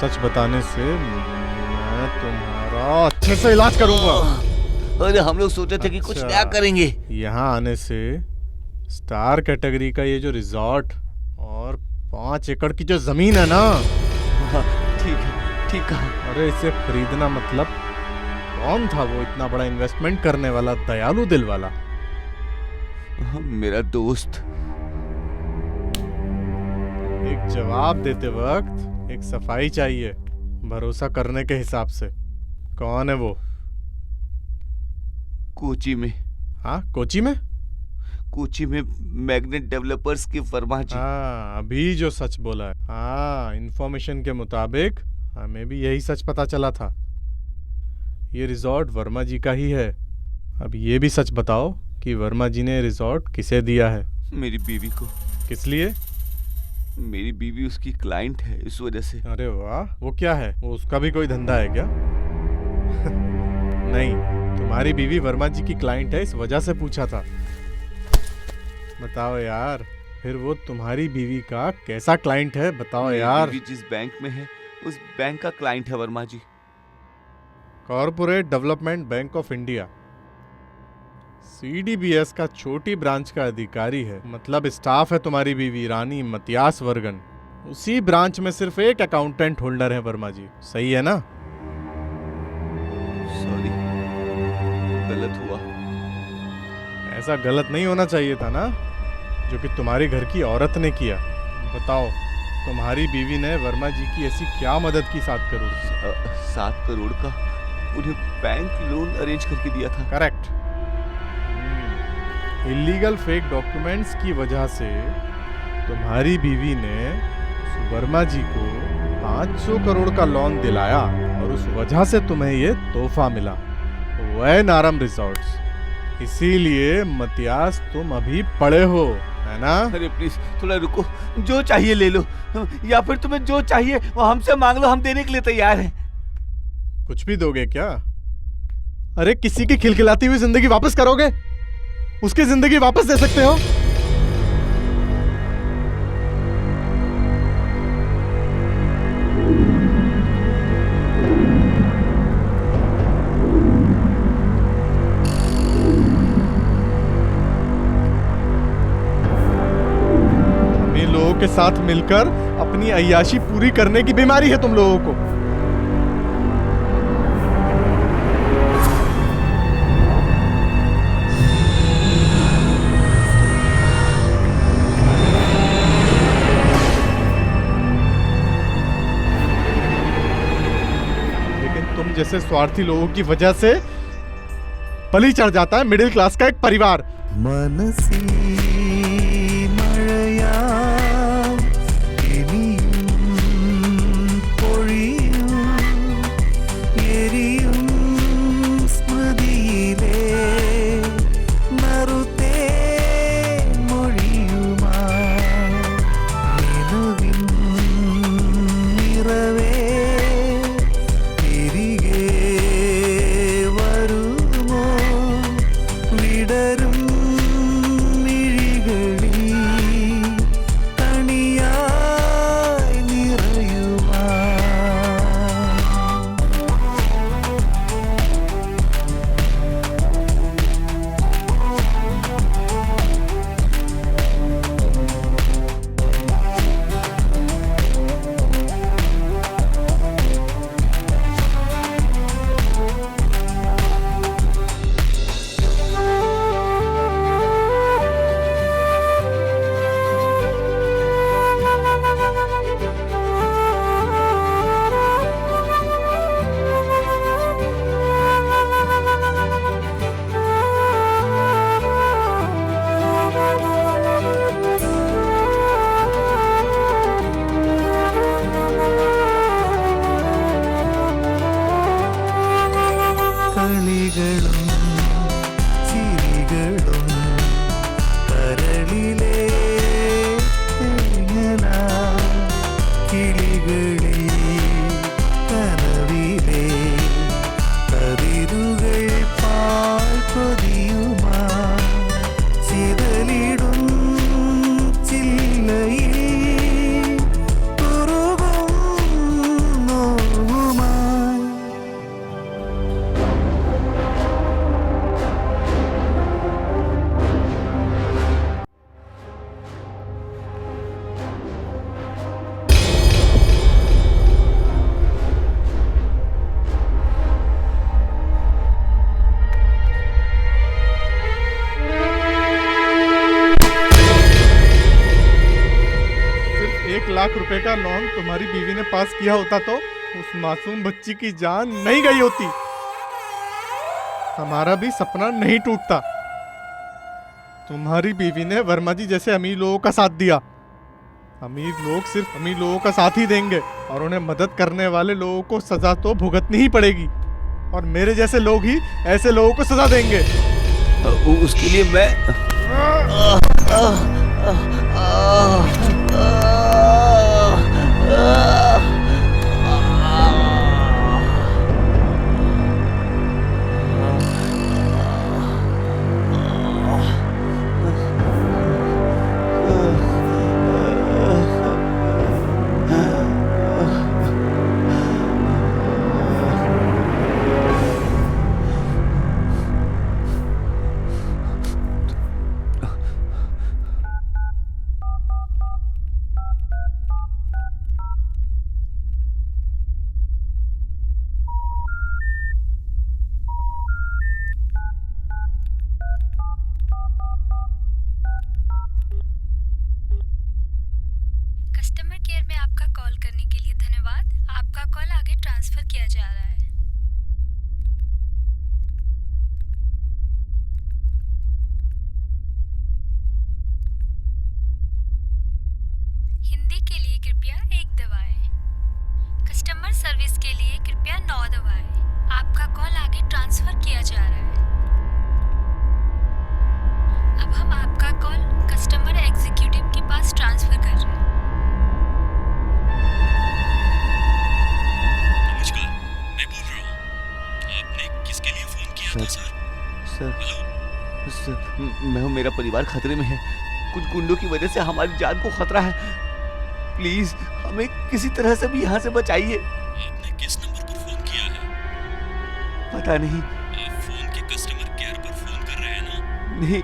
सच बताने से मैं तुम्हारा अच्छे से इलाज करूंगा। अरे हम लोग सोचे थे कि कुछ अच्छा। नया करेंगे। यहाँ आने से स्टार कैटेगरी का ये जो रिजॉर्ट और 5 एकड़ की जो जमीन है ना, ठीक है, ठीक कहा। अरे इसे खरीदना मतलब, कौन था वो इतना बड़ा इन्वेस्टमेंट करने वाला दयालु दिल वाला? मेरा दोस्त। एक जवाब देते वक्त एक सफाई चाहिए, भरोसा करने के हिसाब से। कौन है वो? कोची में। हाँ, कोची में? कोची में मैग्नेट डेवलपर्स की वर्मा जी। हाँ, अभी जो सच बोला है। हाँ, इंफॉर्मेशन के मुताबिक हमें भी यही सच पता चला था। ये रिजॉर्ट वर्मा जी का ही है। अब ये भी सच बताओ कि वर्मा जी ने रिजॉर्ट किसे दिया है? मेरी बीवी को। किस लिए? मेरी बीवी उसकी क्लाइंट है, इस वजह से। अरे वाह, वो क्या है? वो उसका भी कोई धंधा है क्या? नहीं, तुम्हारी बीवी वर्मा जी की क्लाइंट है, इस वजह से पूछा था। बताओ यार, फिर वो तुम्हारी बीवी का कैसा क्लाइंट है? बताओ मेरी यार। बीवी जिस बैंक में है, उस बैंक का क्लाइंट है Verma ji. Corporate development bank of India, CDBS का छोटी ब्रांच का अधिकारी है। मतलब स्टाफ है तुम्हारी बीवी रानी मतियास वर्गन। उसी ब्रांच में सिर्फ एक अकाउंटेंट होल्डर है वर्मा जी। सही है ना? सॉरी, गलत हुआ। ऐसा गलत नहीं होना चाहिए था ना, जो कि तुम्हारी घर की औरत ने किया। बताओ, तुम्हारी बीवी ने वर्मा जी की ऐसी क्या मदद की 7 करोड़ की? 7 करोड़ का उन्हें बैंक लोन अरेंज करके दिया था। करेक्ट। इलीगल फेक डॉक्यूमेंट्स की वजह से तुम्हारी बीवी ने उस वर्मा जी को 500 करोड़ का लोन दिलाया और उस वजह से तुम्हें ये तोहफा मिला, वैनारम रिजॉर्ट्स। इसीलिए मतियास तुम अभी पड़े हो, है ना? अरे प्लीज थोड़ा रुको, जो चाहिए ले लो, या फिर तुम्हें जो चाहिए वो हमसे मांग लो, हम देने के लिए तैयार हैं। कुछ भी दोगे क्या? अरे किसी की खिलखिलाती हुई जिंदगी वापस करोगे? उसकी जिंदगी वापस दे सकते हो? हम इन लोगों के साथ मिलकर अपनी अय्याशी पूरी करने की बीमारी है तुम लोगों को। जैसे स्वार्थी लोगों की वजह से बलि चढ़ जाता है मिडिल क्लास का एक परिवार। मनसी मഴയാ ഇനിയും പൊഴിയും എരിയും സ്മൃതിയിലെ നറുത്തേ മൊഴിയുമാ നിലവിൻ നിറവേ വിടരും മിഴികളിൽ लाख रुपए का लोन तुम्हारी बीवी ने पास किया होता तो उस मासूम बच्ची की जान नहीं गई होती, हमारा भी सपना नहीं टूटता। तुम्हारी बीवी ने वर्मा जी जैसे अमीर लोगों का साथ दिया। अमीर लोग सिर्फ अमीर लोगों का साथ ही देंगे और उन्हें मदद करने वाले लोगों को सजा तो भुगतनी ही पड़ेगी, और मेरे जैसे लोग ही ऐसे लोगों को सजा देंगे। उसके लिए मैं कस्टमर केयर में आपका कॉल करने के लिए धन्यवाद। आपका कॉल आगे ट्रांसफर किया जा रहा है। हिंदी के लिए कृपया 1 दबाएं। कस्टमर सर्विस के लिए कृपया 9 दबाएं। आपका कॉल आगे ट्रांसफर किया जा रहा है। अब हम आपका कॉल कस्टमर एग्जीक्यूटिव के पास ट्रांसफर कर रहे हैं। नमस्कार, मैं बोल रहा हूँ। आपने किसके लिए फोन किया था सर? सर, मैं और मेरा परिवार खतरे में है। कुछ गुंडों की वजह से हमारी जान को खतरा है। प्लीज हमें किसी तरह से भी यहाँ से बचाइए। आपने किस नंबर पर फोन किया है? पता नहीं। आप फोन के कस्टमर केयर पर फोन कर रहे हैं ना? नहीं,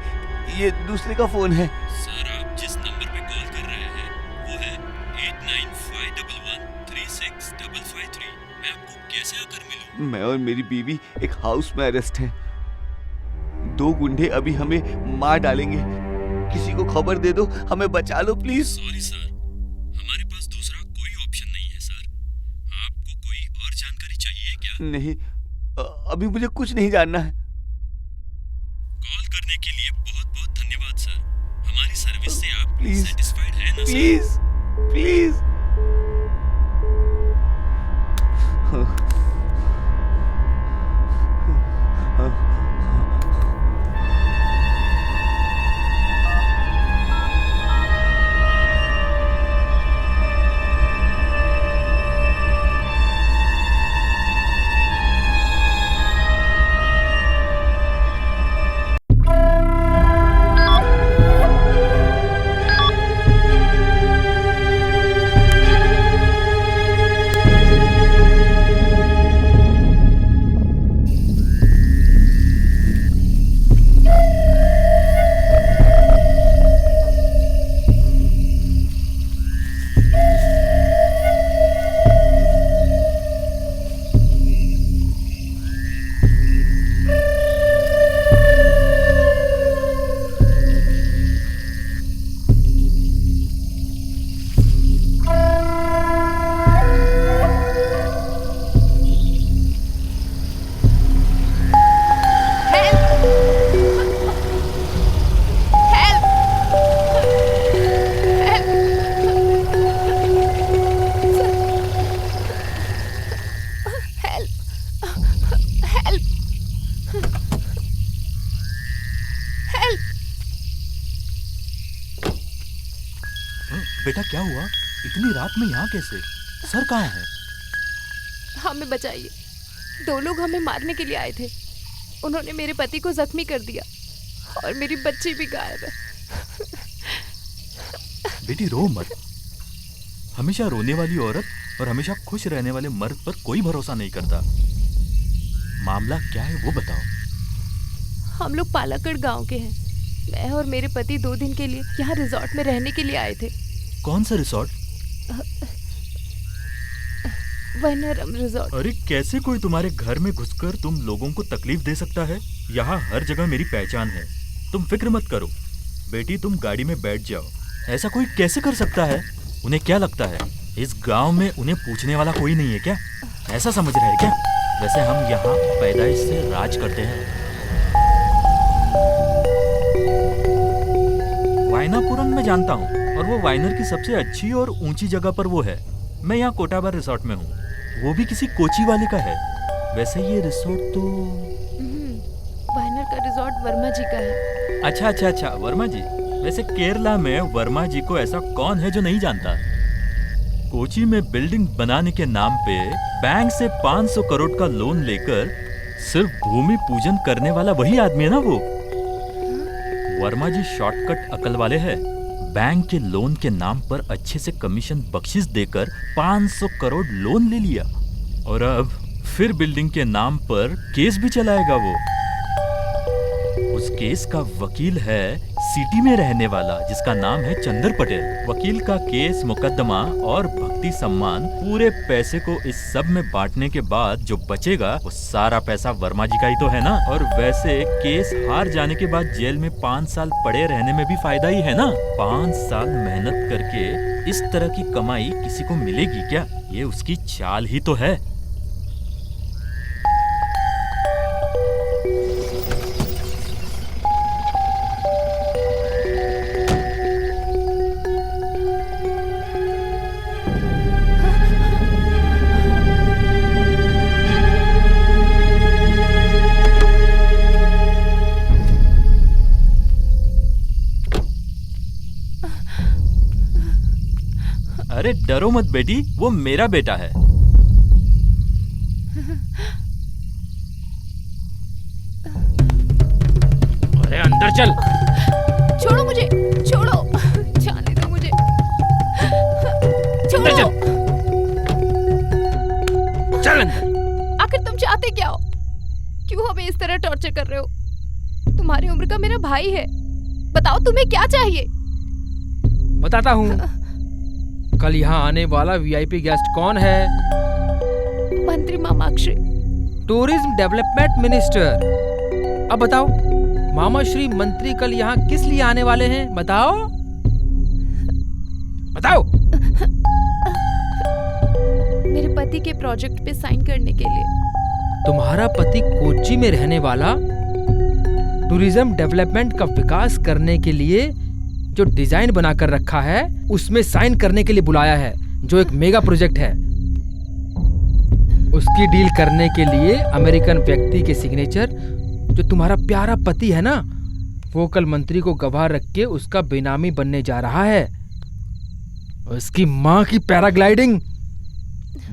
ये दूसरे का फोन है। सर, आप जिस नंबर पे कॉल कर रहे हैं वो है 8951136553। मैं आपको कैसे आकर मिलूं? मैं और मेरी बीवी एक हाउस में अरेस्ट हैं। 2 गुंडे अभी हमें मार डालेंगे। किसी को खबर दे दो, हमें बचा लो प्लीज। सॉरी सर, हमारे पास दूसरा कोई ऑप्शन नहीं है सर। आपको कोई और जानकारी चाहिए क्या? नहीं, अभी मुझे कुछ नहीं जानना है। कॉल करने के लिए बहुत बहुत धन्यवाद सर। हमारी सर्विस से आप प्लीज, सेटिस्फाइड हैं ना सर? Please please. बेटा क्या हुआ? इतनी रात में यहाँ कैसे? सर कहाँ है? हमें बचाइए। 2 लोग हमें मारने के लिए आए थे। उन्होंने मेरे पति को जख्मी कर दिया और मेरी बच्ची भी गायब है। बेटी रो मत। हमेशा रोने वाली औरत और हमेशा खुश रहने वाले मर्द पर कोई भरोसा नहीं करता। मामला क्या है वो बताओ। हम लोग पालाकड़ गांव के हैं। मैं और मेरे पति 2 दिन के लिए यहाँ रिजॉर्ट में रहने के लिए आए थे। कौन सा रिसोर्ट? वनरम रिजॉर्ट। अरे कैसे कोई तुम्हारे घर में घुसकर तुम लोगों को तकलीफ दे सकता है? यहाँ हर जगह मेरी पहचान है। तुम फिक्र मत करो बेटी, तुम गाड़ी में बैठ जाओ। ऐसा कोई कैसे कर सकता है? उन्हें क्या लगता है इस गांव में उन्हें पूछने वाला कोई नहीं है क्या? ऐसा समझ रहे हैं क्या? वैसे हम यहाँ पैदाइश से राज करते हैं। वायनापुरम में जानता हूँ और वो वाइनर की सबसे अच्छी और ऊंची जगह पर वो है। मैं यहाँ कोटाबार रिसोर्ट में हूँ, वो भी किसी कोची वाले का है। वैसे ये रिसोर्ट तो वाइनर का रिसोर्ट वर्मा जी का है। अच्छा, वर्मा जी। वैसे केरला में वर्मा जी को ऐसा कौन है जो नहीं जानता? कोची में बिल्डिंग बनाने के नाम पे बैंक से 500 करोड़ का लोन लेकर सिर्फ भूमि पूजन करने वाला वही आदमी है ना वो। वर्मा जी शॉर्टकट अकल वाले हैं। बैंक के लोन के नाम पर अच्छे से कमीशन बख्शिश देकर 500 करोड़ लोन ले लिया और अब फिर बिल्डिंग के नाम पर केस भी चलाएगा वो। उस केस का वकील है सिटी में रहने वाला जिसका नाम है चंदर पटेल। वकील का केस, मुकदमा और भक्ति सम्मान पूरे पैसे को इस सब में बांटने के बाद जो बचेगा वो सारा पैसा वर्मा जी का ही तो है ना। और वैसे केस हार जाने के बाद जेल में 5 साल पड़े रहने में भी फायदा ही है ना। 5 साल मेहनत करके इस तरह की कमाई किसी को मिलेगी क्या? ये उसकी चाल ही तो है। अरे डरो मत बेटी, वो मेरा बेटा है। अरे अंदर चल। छोड़ो मुझे, छोड़ो, जाने दो मुझे, छोड़ो। चल अंदर। आखिर तुम चाहते क्या हो? क्यों हमें इस तरह टॉर्चर कर रहे हो? तुम्हारी उम्र का मेरा भाई है, बताओ तुम्हें क्या चाहिए? बताता हूँ। कल यहाँ आने वाला वीआईपी गेस्ट कौन है? मंत्री मामाश्री, टूरिज्म डेवलपमेंट मिनिस्टर। अब बताओ, मामा श्री मंत्री कल यहाँ किस लिए आने वाले हैं? बताओ बताओ। मेरे पति के प्रोजेक्ट पे साइन करने के लिए। तुम्हारा पति कोच्चि में रहने वाला टूरिज्म डेवलपमेंट का विकास करने के लिए जो डिजाइन बनाकर रखा है उसमें साइन करने के लिए बुलाया है, जो एक मेगा प्रोजेक्ट है। उसकी डील करने के लिए अमेरिकन व्यक्ति के सिग्नेचर, जो तुम्हारा प्यारा पति है ना, वो कल मंत्री को गवाह रख के उसका बेनामी बनने जा रहा है। उसकी माँ की पैराग्लाइडिंग,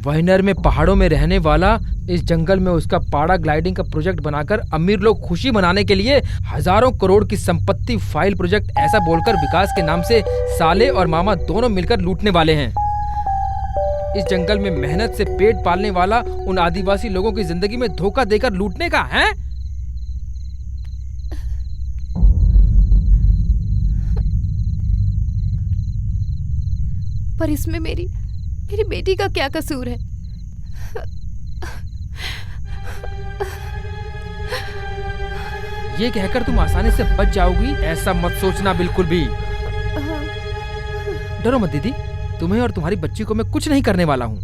वाइनर में पहाड़ों में रहने वाला इस जंगल में उसका पैराग्लाइडिंग का प्रोजेक्ट बनाकर अमीर लोग खुशी मनाने के लिए हजारों करोड़ की संपत्ति फाइल प्रोजेक्ट ऐसा बोलकर विकास के नाम से साले और मामा दोनों मिलकर लूटने वाले हैं। इस जंगल में मेहनत से पेट पालने वाला उन आदिवासी लोगों की जिंदगी में धोखा देकर लूटने का है। पर इसमें मेरी बेटी का क्या कसूर है? ये कहकर तुम आसानी से बच जाओगी ऐसा मत सोचना बिल्कुल भी। डरो मत दीदी, तुम्हें और तुम्हारी बच्ची को मैं कुछ नहीं करने वाला हूँ।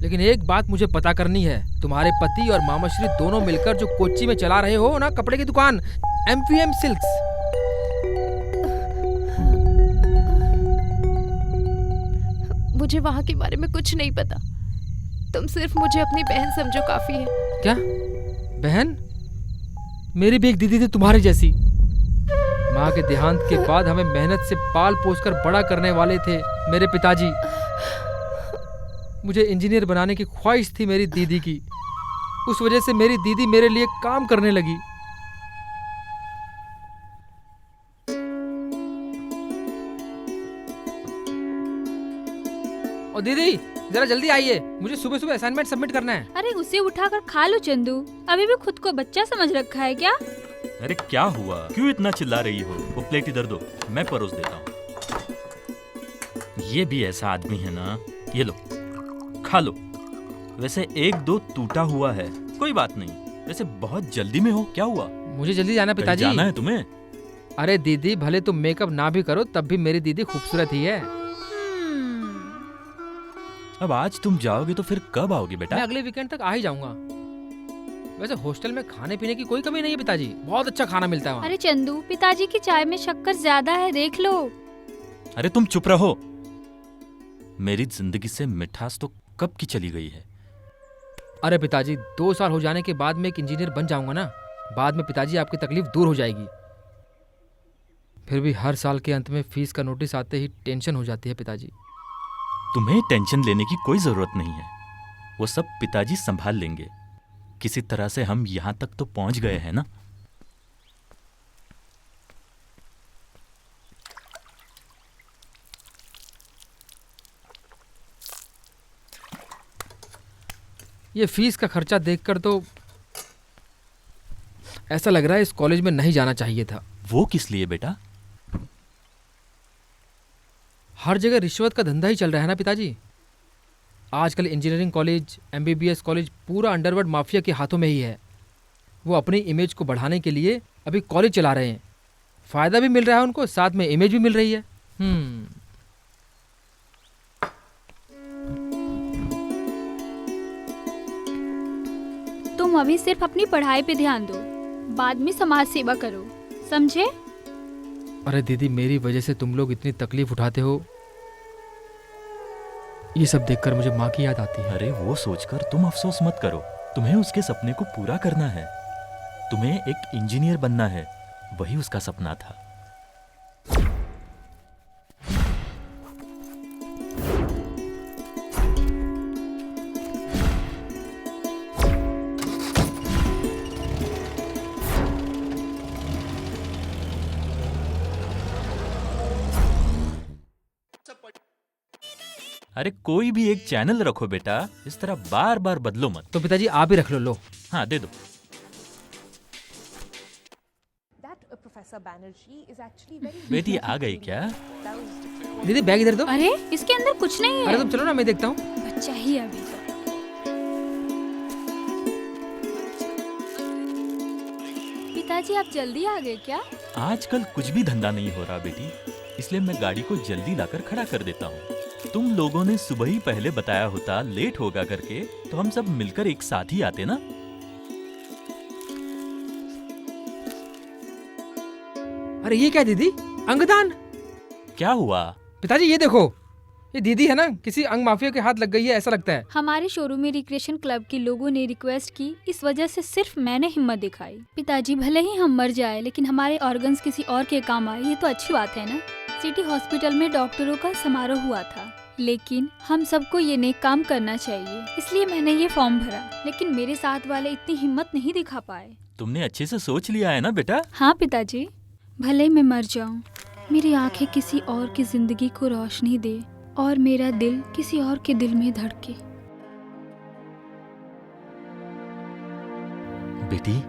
लेकिन एक बात मुझे पता करनी है, तुम्हारे पति और मामाश्री दोनों मिलकर जो कोच्चि में चला रहे हो ना कपड़े की दुकान, एमपीएम सिल्क्स, मुझे वहाँ के बारे में कुछ नहीं पता। तुम सिर्फ मुझे अपनी बहन समझो, काफी है। क्या बहन? मेरी भी एक दीदी थी तुम्हारे जैसी। माँ के देहांत के बाद हमें मेहनत से पाल पोस कर बड़ा करने वाले थे मेरे पिताजी। मुझे इंजीनियर बनाने की ख्वाहिश थी मेरी दीदी की। उस वजह से मेरी दीदी मेरे लिए काम करने लगी। और दीदी जरा जल्दी आइए, मुझे सुबह सुबह असाइनमेंट सबमिट करना है। अरे उसे उठाकर खा लो चंदू, अभी भी खुद को बच्चा समझ रखा है क्या? अरे क्या हुआ, क्यों इतना चिल्ला रही हो? वो प्लेट इधर दो, मैं परोस देता हूँ। ये भी ऐसा आदमी है ना, ये लो खा लो। वैसे 1-2 टूटा हुआ है, कोई बात नहीं। वैसे बहुत जल्दी में हो, क्या हुआ? मुझे जल्दी जाना पिताजी। जाना है तुम्हें? अरे दीदी, भले तुम मेकअप ना भी करो तब भी मेरी दीदी खूबसूरत ही है। अब आज तुम जाओगे तो फिर कब आओगे मैं बेटा? अगले वीकेंड तक आ ही जाऊंगा। वैसे हॉस्टल में खाने पीने की कोई कमी नहीं है पिताजी, बहुत अच्छा खाना मिलता है वहाँ। अरे चंदू, पिताजी की चाय में शक्कर ज्यादा है, देख लो। अरे तुम चुप रहो। मेरी जिंदगी से मिठास तो कब की चली गई है। अरे पिताजी, 2 साल हो जाने के बाद मैं एक इंजीनियर बन जाऊंगा ना, बाद में पिताजी आपकी तकलीफ दूर हो जाएगी। फिर भी हर साल के अंत में फीस का नोटिस आते ही टेंशन हो जाती है पिताजी। तुम्हें टेंशन लेने की कोई जरूरत नहीं है, वो सब पिताजी संभाल लेंगे। किसी तरह से हम यहां तक तो पहुंच गए हैं ना। ये फीस का खर्चा देखकर तो ऐसा लग रहा है इस कॉलेज में नहीं जाना चाहिए था। वो किस लिए बेटा? हर जगह रिश्वत का धंधा ही चल रहा है ना पिताजी। आजकल इंजीनियरिंग कॉलेज, एमबीबीएस कॉलेज पूरा अंडरवर्ल्ड माफिया के हाथों में ही है। वो अपनी इमेज को बढ़ाने के लिए अभी कॉलेज चला रहे हैं। फायदा भी मिल रहा है उनको, साथ में इमेज भी मिल रही है। तुम अभी सिर्फ अपनी पढ़ाई पे ध्यान दो, बाद में समाज सेवा करो, समझे? अरे दीदी, मेरी वजह से तुम लोग इतनी तकलीफ उठाते हो, ये सब देखकर मुझे माँ की याद आती है। अरे वो सोचकर तुम अफसोस मत करो, तुम्हें उसके सपने को पूरा करना है। तुम्हें एक इंजीनियर बनना है, वही उसका सपना था। अरे कोई भी एक चैनल रखो बेटा, इस तरह बार बार बदलो मत। तो पिताजी आप ही रख लो। लो हाँ दे दो। बेटी आ गई क्या? दीदी बैग इधर दो। अरे इसके अंदर कुछ नहीं है। अरे तुम चलो ना, मैं देखता हूँ। बच्चा ही अभी तो। पिताजी आप जल्दी आ गए क्या? आजकल कुछ भी धंधा नहीं हो रहा बेटी, इसलिए मैं गाड़ी को जल्दी लाकर खड़ा कर देता हूँ। तुम लोगों ने सुबह ही पहले बताया होता लेट होगा करके, तो हम सब मिलकर एक साथ ही आते ना। अरे ये क्या दीदी, अंगदान? क्या हुआ? पिताजी ये देखो, ये दीदी है ना, किसी अंग माफिया के हाथ लग गई है ऐसा लगता है। हमारे शोरूम में रिक्रिएशन क्लब के लोगों ने रिक्वेस्ट की, इस वजह से सिर्फ मैंने हिम्मत दिखाई। पिताजी भले ही हम मर जाए, लेकिन हमारे ऑर्गन्स किसी और के काम आए, ये तो अच्छी बात है ना। सिटी हॉस्पिटल में डॉक्टरों का समारोह हुआ था, लेकिन हम सबको ये नेक काम करना चाहिए, इसलिए मैंने ये फॉर्म भरा। लेकिन मेरे साथ वाले इतनी हिम्मत नहीं दिखा पाए। तुमने अच्छे से सोच लिया है ना बेटा? हाँ पिताजी, भले मैं मर जाऊं, मेरी आंखें किसी और की जिंदगी को रोशनी दे और मेरा दिल किसी और के दिल में धड़के। बेटी,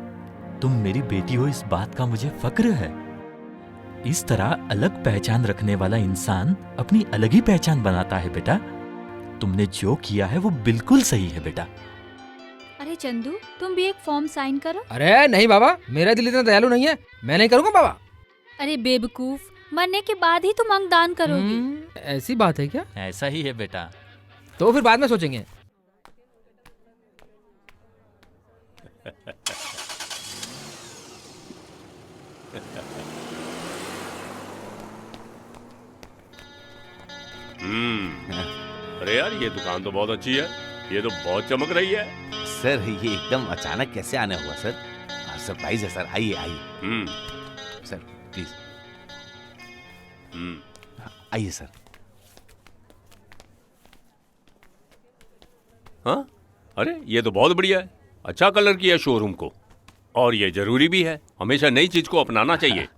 तुम मेरी बेटी हो, इस बात का मुझे फक्र है। इस तरह अलग पहचान रखने वाला इंसान अपनी अलग ही पहचान बनाता है बेटा। तुमने जो किया है वो बिल्कुल सही है बेटा। अरे चंदू, तुम भी एक फॉर्म साइन करो। अरे नहीं बाबा, मेरा दिल इतना दयालु नहीं है, मैं नहीं करूँगा बाबा। अरे बेवकूफ, मरने के बाद ही तुम अंगदान करोगे। ऐसी बात है क्या? ऐसा ही है बेटा। तो फिर बाद में सोचेंगे। अरे यार, ये दुकान तो बहुत अच्छी है, ये तो बहुत चमक रही है। सर ये एकदम अचानक कैसे आने हुआ सर? सरप्राइज है सर, आइए आइए। सर प्लीज आइए सर। हाँ, अरे ये तो बहुत बढ़िया है, अच्छा कलर किया शोरूम को, और ये जरूरी भी है, हमेशा नई चीज को अपनाना चाहिए।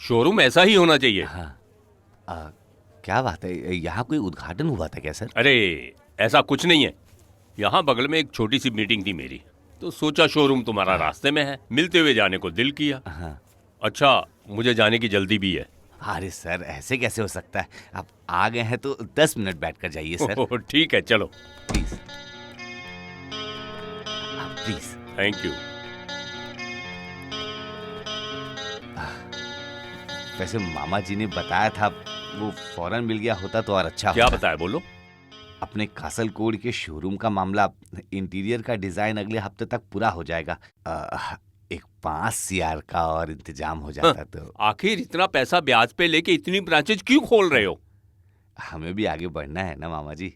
शोरूम ऐसा ही होना चाहिए। हाँ क्या बात है, यहाँ कोई उद्घाटन हुआ था क्या सर? अरे ऐसा कुछ नहीं है, यहाँ बगल में एक छोटी सी मीटिंग थी मेरी, तो सोचा शोरूम तुम्हारा रास्ते में है, मिलते हुए जाने को दिल किया। अच्छा, मुझे जाने की जल्दी भी है। अरे सर ऐसे कैसे हो सकता है, आप आ गए हैं तो 10 मिनट बैठ कर जाइए सर। ठीक है, चलो प्लीज प्लीज। Thank you. वैसे मामा जी ने बताया था, वो फौरन मिल गया होता तो और अच्छा क्या होता। बताया, बोलो। अपने कासल कोड के शोरूम का मामला, इंटीरियर का डिजाइन अगले हफ्ते तक पूरा हो जाएगा। एक 5 CR का और इंतजाम हो जाता तो। आखिर इतना पैसा ब्याज पे लेके इतनी ब्रांचेज क्यों खोल रहे हो? हमें भी आगे बढ़ना है ना मामा जी।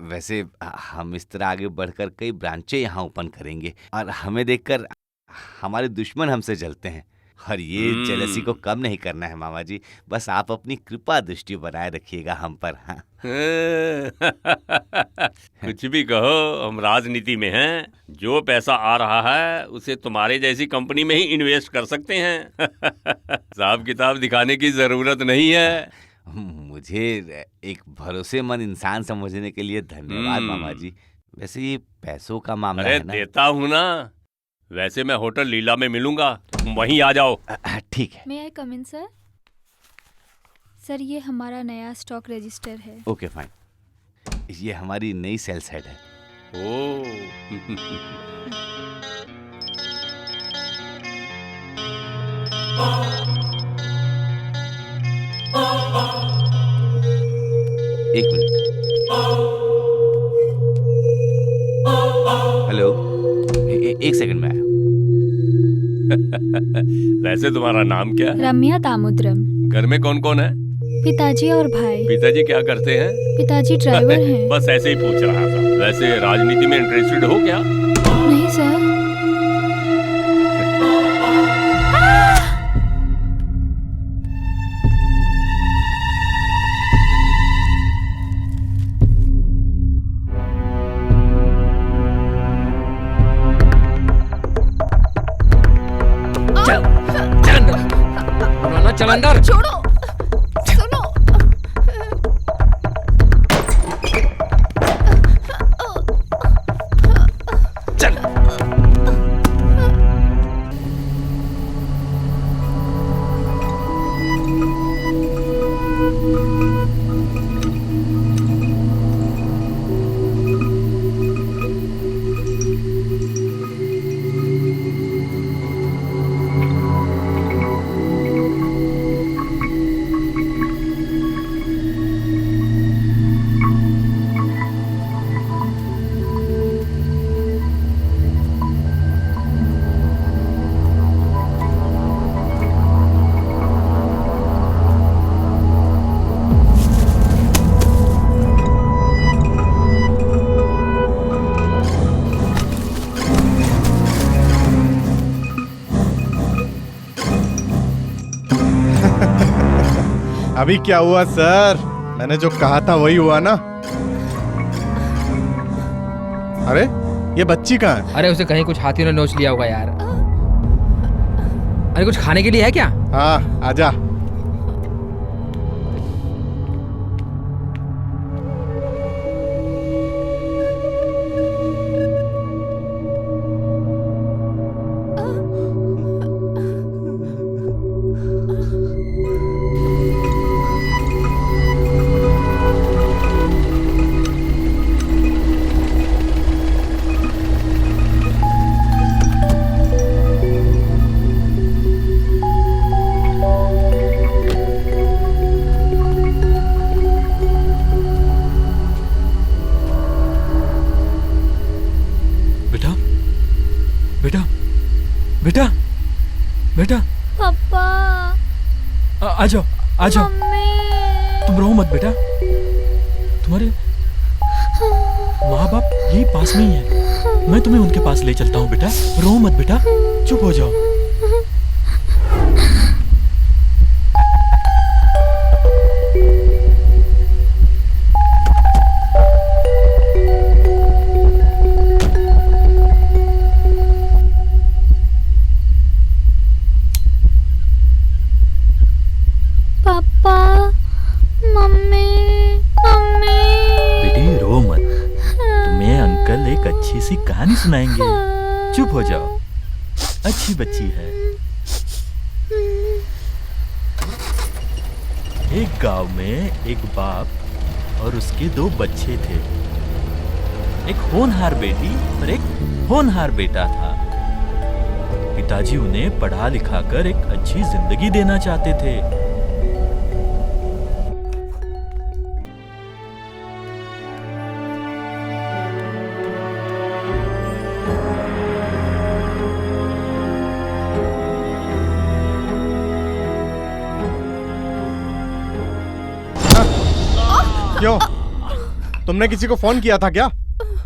वैसे हम इस तरह आगे बढ़कर कई ब्रांचें यहाँ ओपन करेंगे और हमें देखकर हमारे दुश्मन हमसे जलते हैं, और ये जेलसी को कम नहीं करना है मामा जी। बस आप अपनी कृपा दृष्टि बनाए रखिएगा हम पर। हाँ। कुछ भी कहो, हम राजनीति में हैं। जो पैसा आ रहा है उसे तुम्हारे जैसी कंपनी में ही इन्वेस्ट कर सकते हैं। हिसाब किताब दिखाने की जरूरत नहीं है। मुझे एक भरोसेमंद इंसान समझने के लिए धन्यवाद मामा जी। वैसे ये पैसों का मामला अरे है ना? देता हूँ ना। वैसे मैं होटल लीला में मिलूंगा, तुम वहीं आ जाओ। ठीक है। मे आई कम इन सर? सर, ये हमारा नया स्टॉक रजिस्टर है। Okay fine. ये हमारी नई सेल्स हेड है। एक मिनट। हेलो, एक सेकंड में आया। वैसे तुम्हारा नाम क्या है? रम्या दामोदरम। घर में कौन कौन है? पिताजी और भाई। पिताजी क्या करते हैं? पिताजी ड्राइवर हैं। बस ऐसे ही पूछ रहा था। वैसे राजनीति में इंटरेस्टेड हो क्या? नहीं सर। चल अंदर। छोड़ो, सुनो। चल। अभी क्या हुआ सर? मैंने जो कहा था वही हुआ ना? अरे ये बच्ची कहाँ है? अरे उसे कहीं कुछ हाथियों ने नोच लिया होगा यार। अरे कुछ खाने के लिए है क्या? हाँ आजा। बेटा बेटा पापा। आ जाओ आ जाओ। तुम रो मत बेटा, तुम्हारे माँ बाप यही पास में ही है। मैं तुम्हें उनके पास ले चलता हूँ बेटा। रो मत बेटा, चुप हो जाओ। सी कहानी सुनाएंगे, चुप हो जाओ, अच्छी बच्ची है। एक गांव में एक बाप और उसके 2 बच्चे थे। एक होनहार बेटी और एक होनहार बेटा था। पिताजी उन्हें पढ़ा लिखा कर एक अच्छी जिंदगी देना चाहते थे, क्यों? तुमने किसी को फोन किया था क्या?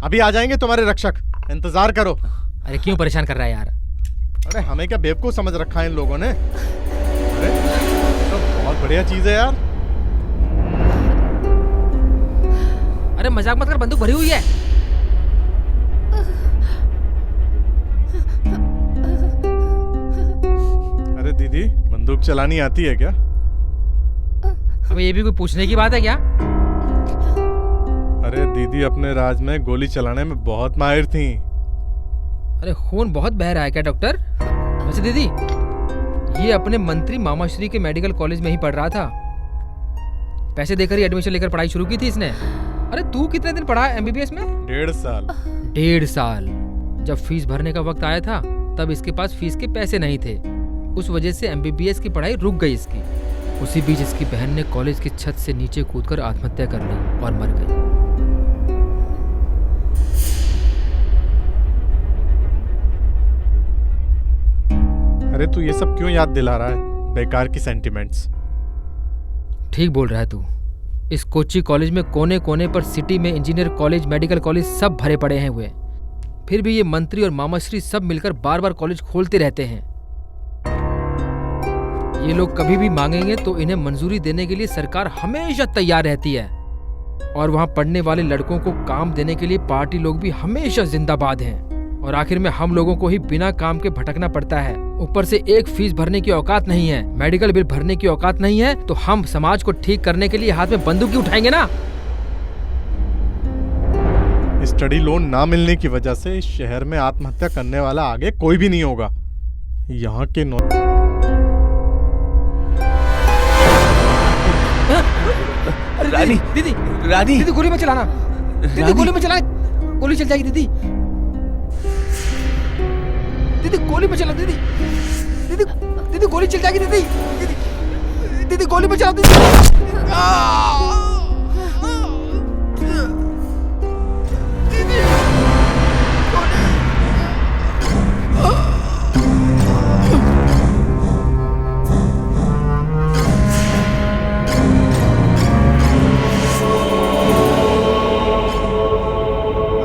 अभी आ जाएंगे तुम्हारे रक्षक, इंतजार करो। अरे क्यों परेशान कर रहा है यार? अरे हमें क्या बेवकूफ समझ रखा है इन लोगों ने? अरे तो बहुत बढ़िया चीज है यार। अरे मजाक मत कर, बंदूक भरी हुई है। अरे दीदी, बंदूक चलानी आती है क्या? अब ये भी कोई पूछने की बात है क्या? अरे दीदी अपने राज में गोली चलाने में बहुत माहिर थी। अरे खून बहुत बह रहा है क्या डॉक्टर? वैसे दीदी, ये अपने मंत्री मामाश्री के मेडिकल कॉलेज में ही पढ़ रहा था। पैसे देकर ही एडमिशन लेकर पढ़ाई शुरू की थी इसने। अरे तू कितने दिन पढ़ा एमबीबीएस में? 1.5 साल। 1.5 साल। जब फीस भरने का वक्त आया था तब इसके पास फीस के पैसे नहीं थे। उस वजह से एमबीबीएस की पढ़ाई रुक गई इसकी। उसी बीच इसकी बहन ने कॉलेज की छत से नीचे कूदकर आत्महत्या कर ली और मर गई। अरे तू ये सब क्यों याद दिला रहा है? बेकार की सेंटिमेंट्स। ठीक बोल रहा है तू। इस कोच्चि कॉलेज में कोने कोने पर सिटी में इंजीनियर कॉलेज, मेडिकल कॉलेज सब भरे पड़े हैं हुए। फिर भी ये मंत्री और मामाश्री सब मिलकर बार बार कॉलेज खोलते रहते हैं। ये लोग कभी भी मांगेंगे तो इन्हें मंजूरी देने के लिए सरकार हमेशा तैयार रहती है। और वहाँ पढ़ने वाले लड़कों को काम देने के लिए पार्टी लोग भी हमेशा जिंदाबाद हैं। और आखिर में हम लोगों को ही बिना काम के भटकना पड़ता है। ऊपर से एक फीस भरने की औकात नहीं है, मेडिकल बिल भरने की औकात नहीं है, तो हम समाज को ठीक करने के लिए हाथ में बंदूक ही उठाएंगे ना? स्टडी लोन ना मिलने की वजह से इस शहर में आत्महत्या करने वाला आगे कोई भी नहीं होगा। यहाँ के रानी, दीदी रानी, दीदी गोली मत चलाना। दीदी गोली मत चलाना, गोली चल जाएगी दीदी। दीदी गोली मत चला दीदी। दीदी दीदी गोली चल जाएगी दीदी। दीदी दीदी गोली मत चला दीदी।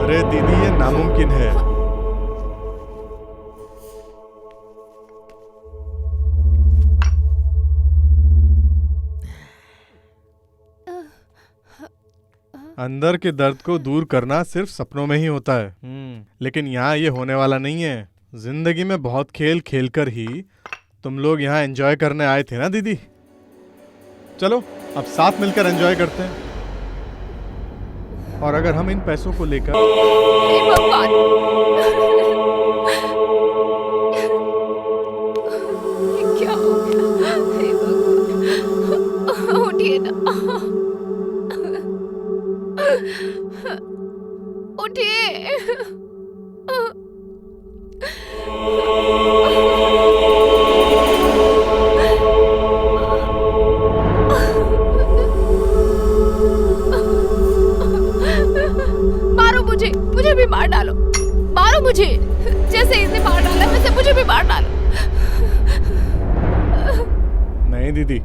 अरे दीदी ये नामुमकिन है। अंदर के दर्द को दूर करना सिर्फ सपनों में ही होता है। लेकिन यहाँ ये होने वाला नहीं है। जिंदगी में बहुत खेल खेलकर ही तुम लोग यहाँ एंजॉय करने आए थे ना दीदी। चलो अब साथ मिलकर एंजॉय करते हैं। और अगर हम इन पैसों को लेकर हे भगवान, ये क्या हो गया? हे भगवान, उठिए ना, उठिए। मारो मुझे, मुझे भी मार डालो, मारो मुझे, जैसे इसे मार डाला वैसे मुझे भी मार डालो। नहीं दीदी,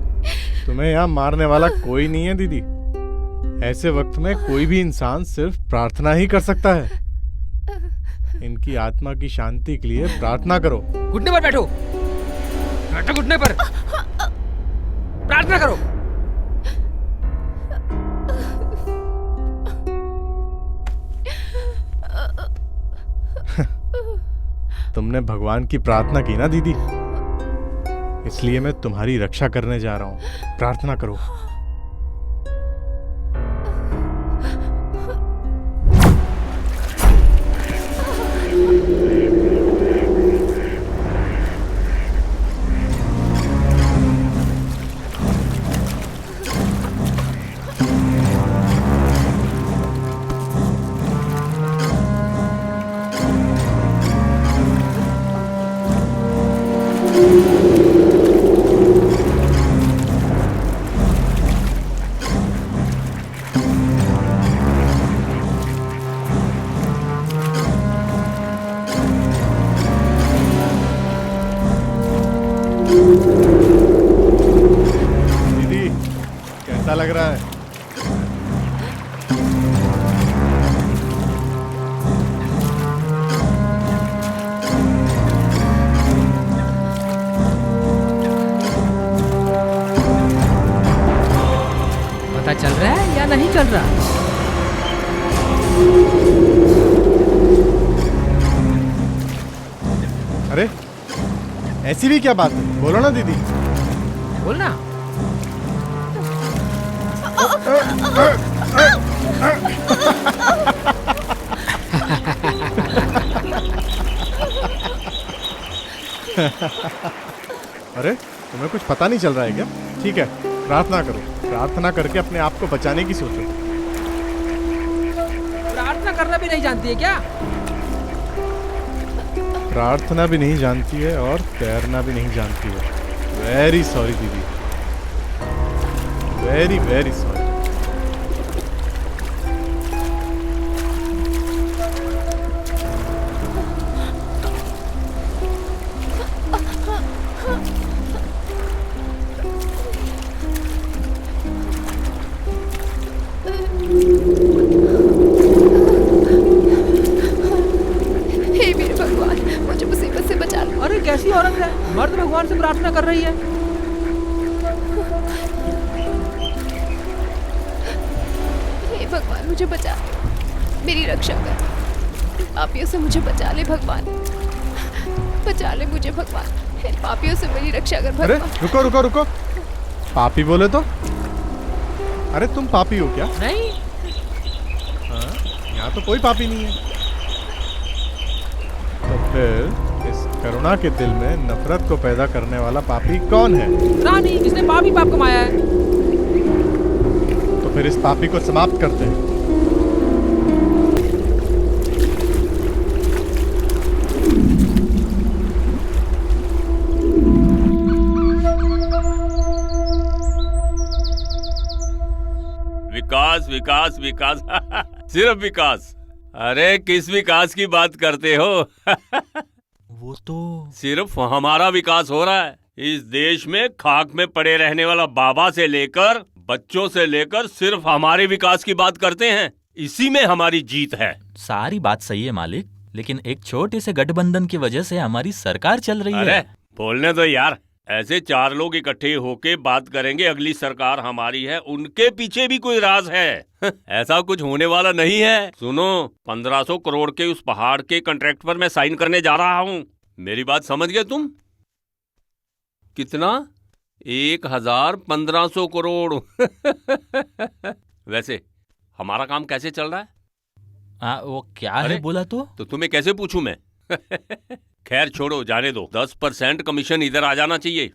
तुम्हें यहाँ मारने वाला कोई नहीं है दीदी। ऐसे वक्त में कोई भी इंसान सिर्फ प्रार्थना ही कर सकता है। इनकी आत्मा की शांति के लिए प्रार्थना करो। घुटने पर बैठो, बैठो घुटने पर, प्रार्थना करो। तुमने भगवान की प्रार्थना की ना दीदी, इसलिए मैं तुम्हारी रक्षा करने जा रहा हूँ। प्रार्थना करो। दीदी कैसा लग रहा है? चल रहा है या नहीं चल रहा? अरे ऐसी भी क्या बात है, बोलो ना दीदी। बोलना। अरे तुम्हें कुछ पता नहीं चल रहा है क्या? ठीक है, प्रार्थना करो, प्रार्थना करके अपने आप को बचाने की सोचो। प्रार्थना करना भी नहीं जानती है क्या? प्रार्थना भी नहीं जानती है और तैरना भी नहीं जानती है। वेरी सॉरी दीदी, वेरी वेरी सॉरी। हे मेरे भगवान, मुझे मुसीबत से बचा लो। अरे कैसी औरत है, मर्द भगवान से प्रार्थना कर रही है। हे भगवान, मुझे बचा ले, मेरी रक्षा कर। पापियों से मुझे बचा ले भगवान, बचा ले मुझे भगवान। हे पापियों से मेरी रक्षा कर अरे भगवान। रुको रुको रुको, पापी बोले तो? अरे तुम पापी हो क्या? नहीं। हाँ, यहाँ तो कोई पापी नहीं है। तो फिर इस करुणा के दिल में नफरत को पैदा करने वाला पापी कौन है? रानी, जिसने पाप ही पाप कमाया है। तो फिर इस पापी को समाप्त करते हैं। विकास विकास विकास सिर्फ विकास। अरे किस विकास की बात करते हो? वो तो सिर्फ हमारा विकास हो रहा है। इस देश में खाक में पड़े रहने वाला बाबा से लेकर बच्चों से लेकर सिर्फ हमारे विकास की बात करते हैं। इसी में हमारी जीत है। सारी बात सही है मालिक, लेकिन एक छोटे से गठबंधन की वजह से हमारी सरकार चल रही अरे है। बोलने दो यार, ऐसे चार लोग इकट्ठे होके बात करेंगे अगली सरकार हमारी है, उनके पीछे भी कोई राज है। ऐसा कुछ होने वाला नहीं है। सुनो, 1500 करोड़ के उस पहाड़ के कॉन्ट्रैक्ट पर मैं साइन करने जा रहा हूँ। मेरी बात समझ गए तुम? कितना? 1500 करोड़। वैसे हमारा काम कैसे चल रहा है? वो क्या है बोला तो तुम्हें कैसे पूछूं मैं? खैर छोड़ो, जाने दो। 10% कमीशन इधर आ जाना चाहिए।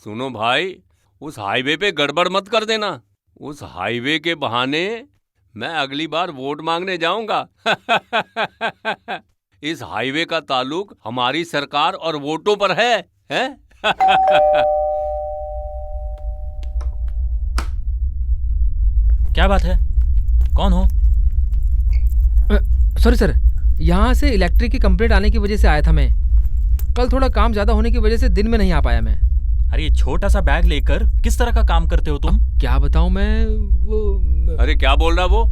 सुनो भाई, उस हाईवे पे गड़बड़ मत कर देना। उस हाईवे के बहाने मैं अगली बार वोट मांगने जाऊंगा। इस हाईवे का ताल्लुक हमारी सरकार और वोटों पर है, हैं? क्या बात है? कौन हो? सॉरी सर, यहाँ से इलेक्ट्रिक की कंप्लेंट आने की वजह से आया था मैं। कल थोड़ा काम ज्यादा होने की वजह से दिन में नहीं आ पाया मैं। अरे ये छोटा सा बैग लेकर किस तरह का काम करते हो तुम? क्या बताऊं मैं? वो अरे क्या बोल रहा वो?